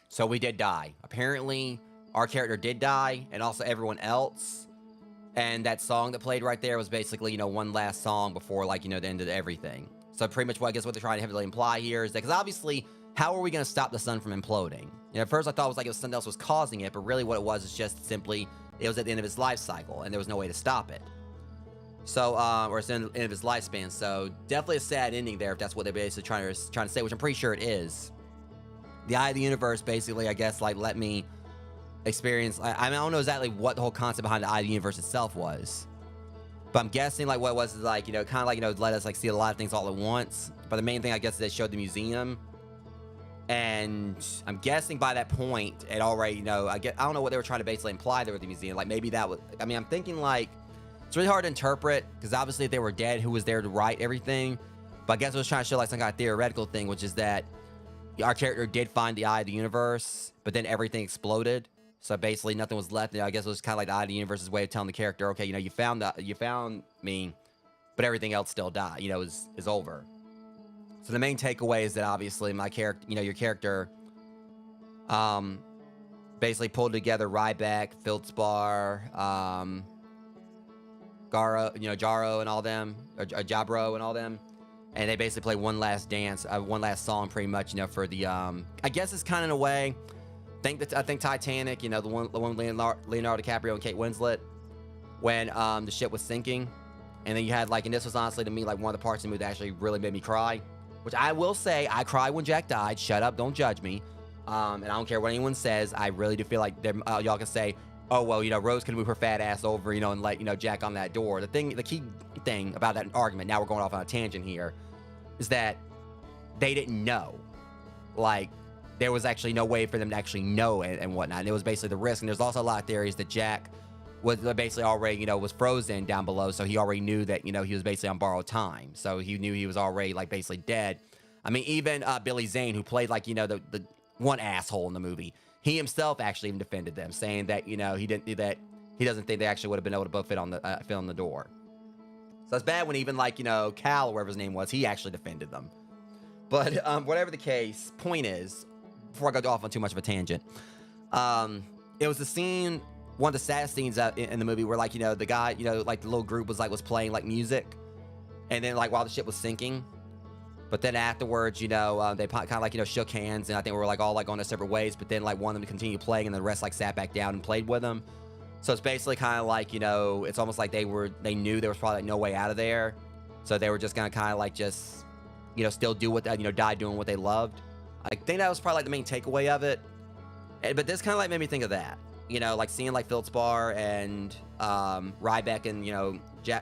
Speaker 1: So we did die. Apparently, our character did die, and also everyone else. And that song that played right there was basically, one last song before, like, the end of everything. So pretty much what I guess what they're trying to heavily imply here is that, because obviously, how are we going to stop the sun from imploding? At first I thought it was like it was something else was causing it, but really what it was is just simply, it was at the end of its life cycle, and there was no way to stop it. So, or it's the end of its lifespan. So definitely a sad ending there if that's what they're basically trying to say, which I'm pretty sure it is. The Eye of the Universe basically, I guess, like let me experience. I mean, I don't know exactly what the whole concept behind the Eye of the Universe itself was, but I'm guessing like what it was is like, kind of like, let us like see a lot of things all at once. But the main thing I guess is they showed the museum. And I'm guessing by that point, it already, I don't know what they were trying to basically imply there with the museum. Like maybe that was, I mean, I'm thinking like, it's really hard to interpret because obviously if they were dead, who was there to write everything? But I guess it was trying to show like some kind of theoretical thing, which is that our character did find the Eye of the Universe, but then everything exploded. So basically nothing was left. I guess it was kind of like the Eye of the Universe's way of telling the character, okay, you found me, but everything else still died, is over. So the main takeaway is that obviously my character, your character, basically pulled together Ryback, Feldspar, Jaro and all them, or Jabro and all them, and they basically play one last dance, one last song, pretty much, for the, I guess it's kind of in a way, I think Titanic, the one with Leonardo DiCaprio and Kate Winslet, when the ship was sinking, and then you had like, and this was honestly to me like one of the parts of the movie that actually really made me cry. Which I will say, I cried when Jack died. Shut up, don't judge me. And I don't care what anyone says. I really do feel like y'all can say, oh, well, Rose can move her fat ass over, and let, Jack on that door. The key thing about that argument, now we're going off on a tangent here, is that they didn't know. Like, there was actually no way for them to actually know and whatnot. And it was basically the risk. And there's also a lot of theories that Jack was basically already, was frozen down below. So he already knew that, he was basically on borrowed time. So he knew he was already, like, basically dead. I mean, even Billy Zane, who played, like, the one asshole in the movie, he himself actually even defended them, saying that, he doesn't think they actually would have been able to both fit on the door. So it's bad when even, like, Cal, or whatever his name was, he actually defended them. But whatever the case, point is, before I go off on too much of a tangent, it was the scene, one of the saddest scenes in the movie where, like, the guy, like the little group was playing like music, and then like while the ship was sinking, but then afterwards, they kind of like, shook hands, and I think we were like all like going their separate ways, but then like one of them continued playing, and the rest like sat back down and played with them. So it's basically kind of like, it's almost like they knew there was probably like no way out of there. So they were just gonna kind of like just, still do what that, die doing what they loved. I think that was probably like the main takeaway of it. But this kind of like made me think of that, like seeing like Feldspar and Ryback and,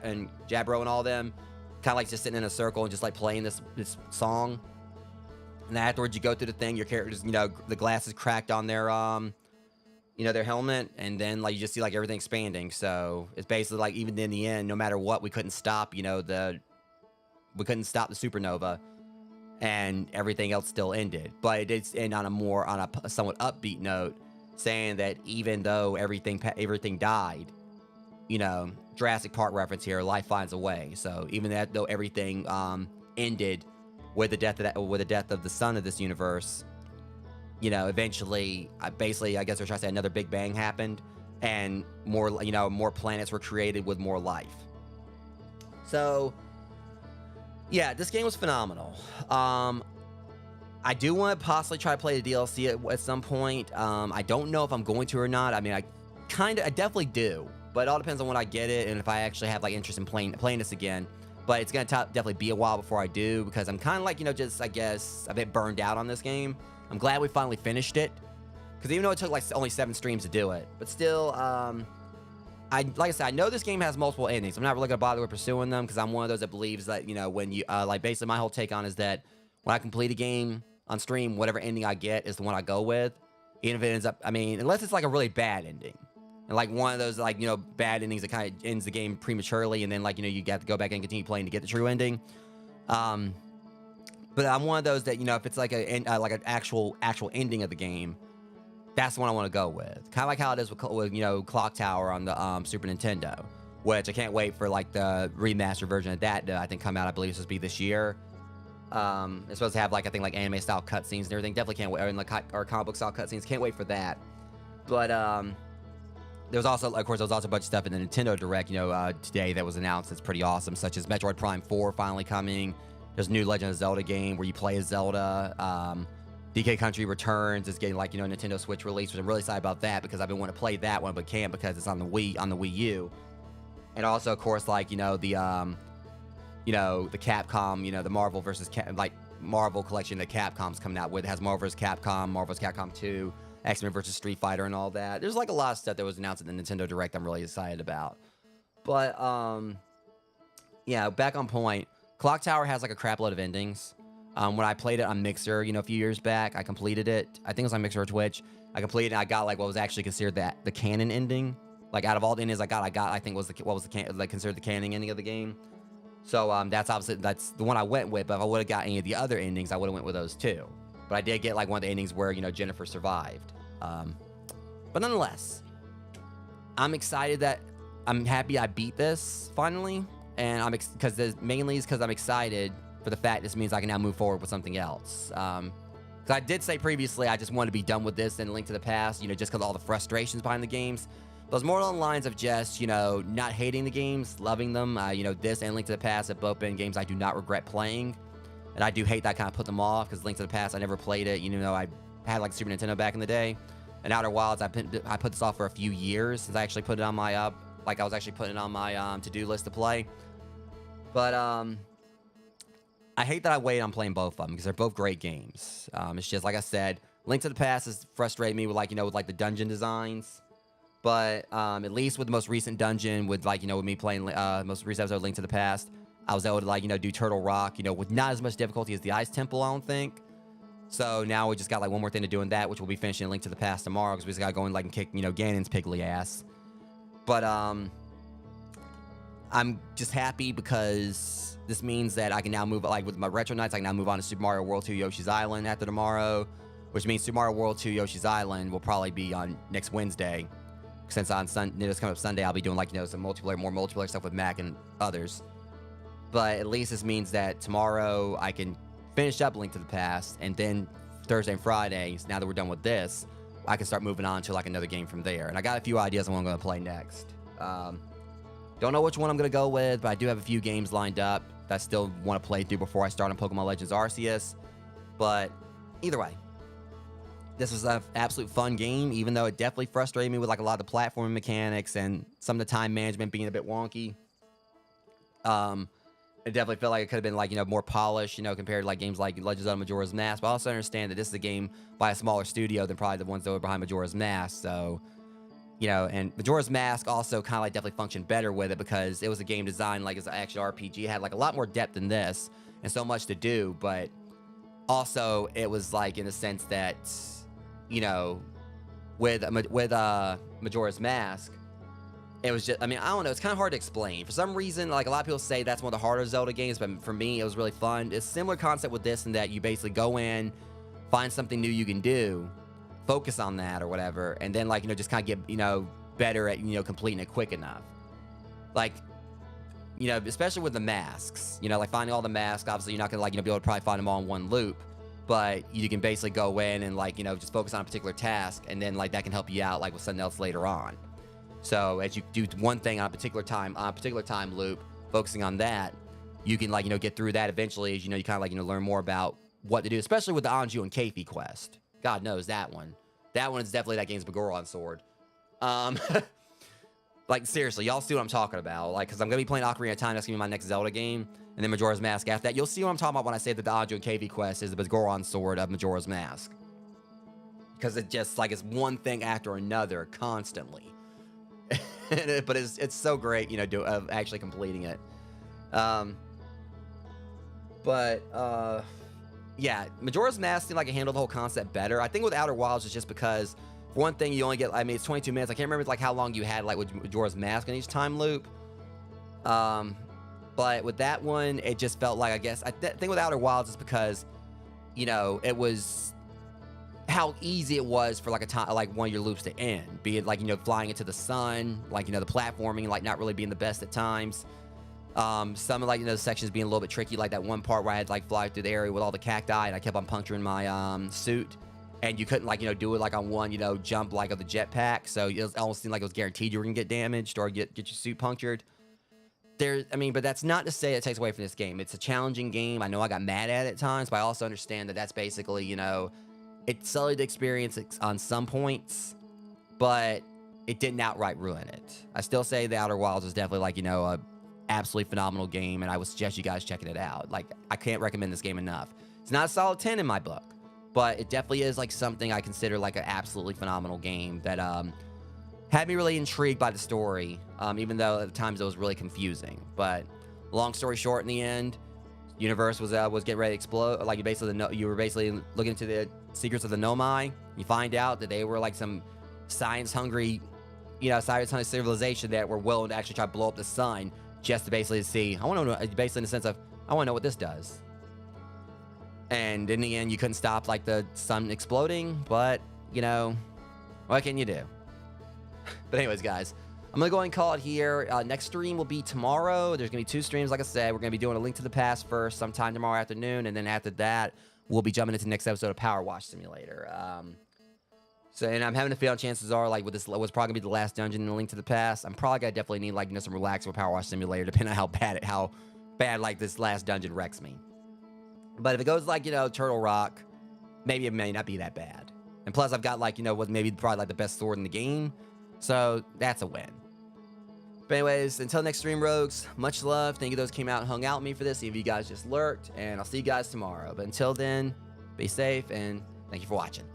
Speaker 1: and Jabro and all them kind of like just sitting in a circle and just like playing this song. And then afterwards you go through the thing, your characters, the glass is cracked on their, their helmet, and then like you just see like everything expanding. So it's basically like even in the end, no matter what, we couldn't stop, we couldn't stop the supernova, and everything else still ended. But it did end on a somewhat upbeat note, saying that even though everything died, Jurassic Park reference here, life finds a way. So even though everything ended with the death of the son of this universe, eventually, I guess they're trying to say another Big Bang happened, and more planets were created with more life. So, yeah, this game was phenomenal. I do want to possibly try to play the DLC at some point. I don't know if I'm going to or not. I mean, I definitely do, but it all depends on when I get it and if I actually have like interest in playing this again. But it's gonna definitely be a while before I do, because I'm kind of like, just I guess a bit burned out on this game. I'm glad we finally finished it, because even though it took like only 7 streams to do it, but still, like I said, I know this game has multiple endings. I'm not really gonna bother with pursuing them, because I'm one of those that believes that, when you like, basically my whole take on is that when I complete a game on stream, whatever ending I get is the one I go with, even if it ends up, unless it's like a really bad ending, and like one of those like, bad endings that kind of ends the game prematurely, and then like, you have to go back and continue playing to get the true ending. But I'm one of those that, if it's like an actual ending of the game, that's the one I want to go with. Kind of like how it is with Clock Tower on the Super Nintendo, which I can't wait for like the remastered version of that to, I think, come out. I believe it's supposed to be this year. It's supposed to have like, I think, like anime style cutscenes and everything. Definitely can't wait. Or comic book style cutscenes. Can't wait for that. But there was also a bunch of stuff in the Nintendo Direct, today that was announced that's pretty awesome, such as Metroid Prime 4 finally coming. There's a new Legend of Zelda game where you play as Zelda. DK Country Returns is getting like, a Nintendo Switch release, which I'm really excited about that, because I've been wanting to play that one but can't because it's on the Wii U. And also, of course, like, the Capcom, the Marvel versus Marvel collection that Capcom's coming out with. It has Marvel vs. Capcom, Marvel vs. Capcom 2, X-Men versus Street Fighter, and all that. There's like a lot of stuff that was announced in the Nintendo Direct I'm really excited about. But yeah, back on point. Clock Tower has like a crap load of endings. When I played it on Mixer, a few years back, I completed it. I think it was on Mixer or Twitch. I completed it, and I got like what was actually considered the canon ending. Like out of all the endings I think considered the canon ending of the game. So that's the one I went with. But if I would have got any of the other endings, I would have went with those too. But I did get like one of the endings where Jennifer survived. But nonetheless, I'm happy I beat this finally. And because I'm excited for the fact this means I can now move forward with something else. Because I did say previously I just wanted to be done with this and Link to the Past, just because of all the frustrations behind the games. But it's more along the lines of just, not hating the games, loving them. This and Link to the Past have both been games I do not regret playing. And I do hate that I kind of put them off, because Link to the Past, I never played it, even though I had like Super Nintendo back in the day. And Outer Wilds, I put this off for a few years since I actually put it on my I was actually putting it on my to-do list to play. But I hate that I waited on playing both of them, because they're both great games. It's just like I said, Link to the Past has frustrated me with with the dungeon designs. But at least with the most recent dungeon, with with me playing most recent episode of Link to the Past, I was able to do Turtle Rock, with not as much difficulty as the Ice Temple, I don't think. So now we just got one more thing to do in that, which we'll be finishing Link to the Past tomorrow, because we just gotta go and kick Ganon's piggly ass. But I'm just happy because this means that I can now move, with my Retro Nights, I can now move on to Super Mario World 2 Yoshi's Island after tomorrow, which means Super Mario World 2 Yoshi's Island will probably be on next Wednesday, since on this coming up Sunday, I'll be doing some more multiplayer stuff with Mac and others. But at least this means that tomorrow I can finish up Link to the Past, and then Thursday and Friday, now that we're done with this, I can start moving on to another game from there. And I got a few ideas on what I'm going to play next. Don't know which one I'm going to go with, but I do have a few games lined up that I still want to play through before I start on Pokemon Legends Arceus. But either way, this was an absolute fun game, even though it definitely frustrated me with like a lot of the platforming mechanics and some of the time management being a bit wonky. It definitely felt like it could have been like, more polished, compared to like games like Legends of Majora's Mask. But I also understand that this is a game by a smaller studio than probably the ones that were behind Majora's Mask. So, and Majora's Mask also kind of like definitely functioned better with it because it was a game designed like as an action RPG. It had like a lot more depth than this and so much to do. But also it was like in the sense that, with Majora's Mask, it was just, I don't know, it's kind of hard to explain. For some reason, like a lot of people say that's one of the harder Zelda games, but for me, it was really fun. It's a similar concept with this in that you basically go in, find something new you can do, focus on that or whatever, and then like, just kind of get, better at, completing it quick enough. Like, especially with the masks, like finding all the masks, obviously you're not gonna like, be able to probably find them all in one loop, but you can basically go in and like, just focus on a particular task, and then like that can help you out like with something else later on. So as you do one thing on a particular time loop, focusing on that, you can like, get through that eventually as, you kind of like, learn more about what to do, especially with the Anju and Keifi quest. God knows that one. That one is definitely that game's Begoron sword. Like seriously, y'all see what I'm talking about. Like, cause I'm going to be playing Ocarina of Time. That's going to be my next Zelda game. And then Majora's Mask after that. You'll see what I'm talking about when I say that the Anju and Keifi quest is the Begoron sword of Majora's Mask. Cause it just like, it's one thing after another constantly. But it's so great, of actually completing it. Yeah, Majora's Mask seemed like it handled the whole concept better. I think with Outer Wilds, it's just because, for one thing, you only get, it's 22 minutes. I can't remember like how long you had like with Majora's Mask on each time loop. But with that one, it just felt like, I guess, I think with Outer Wilds is because, it was how easy it was for like a time, like one of your loops to end, be it like, flying into the sun, like, the platforming, like not really being the best at times. Some of like, the sections being a little bit tricky, like that one part where I had to like fly through the area with all the cacti and I kept on puncturing my suit, and you couldn't like, do it like on one, jump like of the jetpack. So it almost seemed like it was guaranteed you were gonna get damaged or get your suit punctured. But that's not to say it takes away from this game. It's a challenging game. I know I got mad at it at times, but I also understand that that's basically, it sullied the experience on some points, but it didn't outright ruin it. I still say The Outer Wilds is definitely like, a absolutely phenomenal game, and I would suggest you guys checking it out. Like, I can't recommend this game enough. It's not a solid 10 in my book, but it definitely is like something I consider like an absolutely phenomenal game that had me really intrigued by the story, even though at times it was really confusing. But long story short, in the end, universe was getting ready to explode. Like you were basically looking into the secrets of the Nomai. You find out that they were like some science-hungry civilization that were willing to actually try to blow up the sun just to basically see. I want to know, basically in the sense of, I want to know what this does. And in the end, you couldn't stop like the sun exploding, but what can you do? But anyways, guys, I'm going to go ahead and call it here. Next stream will be tomorrow. There's going to be 2 streams, like I said. We're going to be doing A Link to the Past first sometime tomorrow afternoon, and then after that, we'll be jumping into the next episode of Power Wash Simulator. And I'm having a feeling chances are, like, with this, what's probably going to be the last dungeon in A Link to the Past, I'm probably going to definitely need, like, some relax with Power Wash Simulator, depending on how bad, like, this last dungeon wrecks me. But if it goes, like, Turtle Rock, maybe it may not be that bad. And plus, I've got, like, what maybe probably, like, the best sword in the game. So, that's a win. But anyways, until next stream, Rogues, much love. Thank you those who came out and hung out with me for this. Any of you guys just lurked. And I'll see you guys tomorrow. But until then, be safe, and thank you for watching.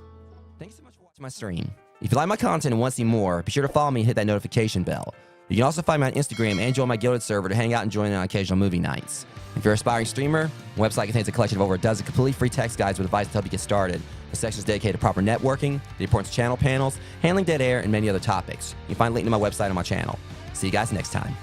Speaker 1: Thanks so much for watching my stream. If you like my content and want to see more, be sure to follow me and hit that notification bell. You can also find me on Instagram and join my Guilded server to hang out and join in on occasional movie nights. If you're an aspiring streamer, my website contains a collection of over a dozen completely free text guides with advice to help you get started. The sections dedicated to proper networking, the importance of channel panels, handling dead air, and many other topics. You can find a link to my website on my channel. See you guys next time.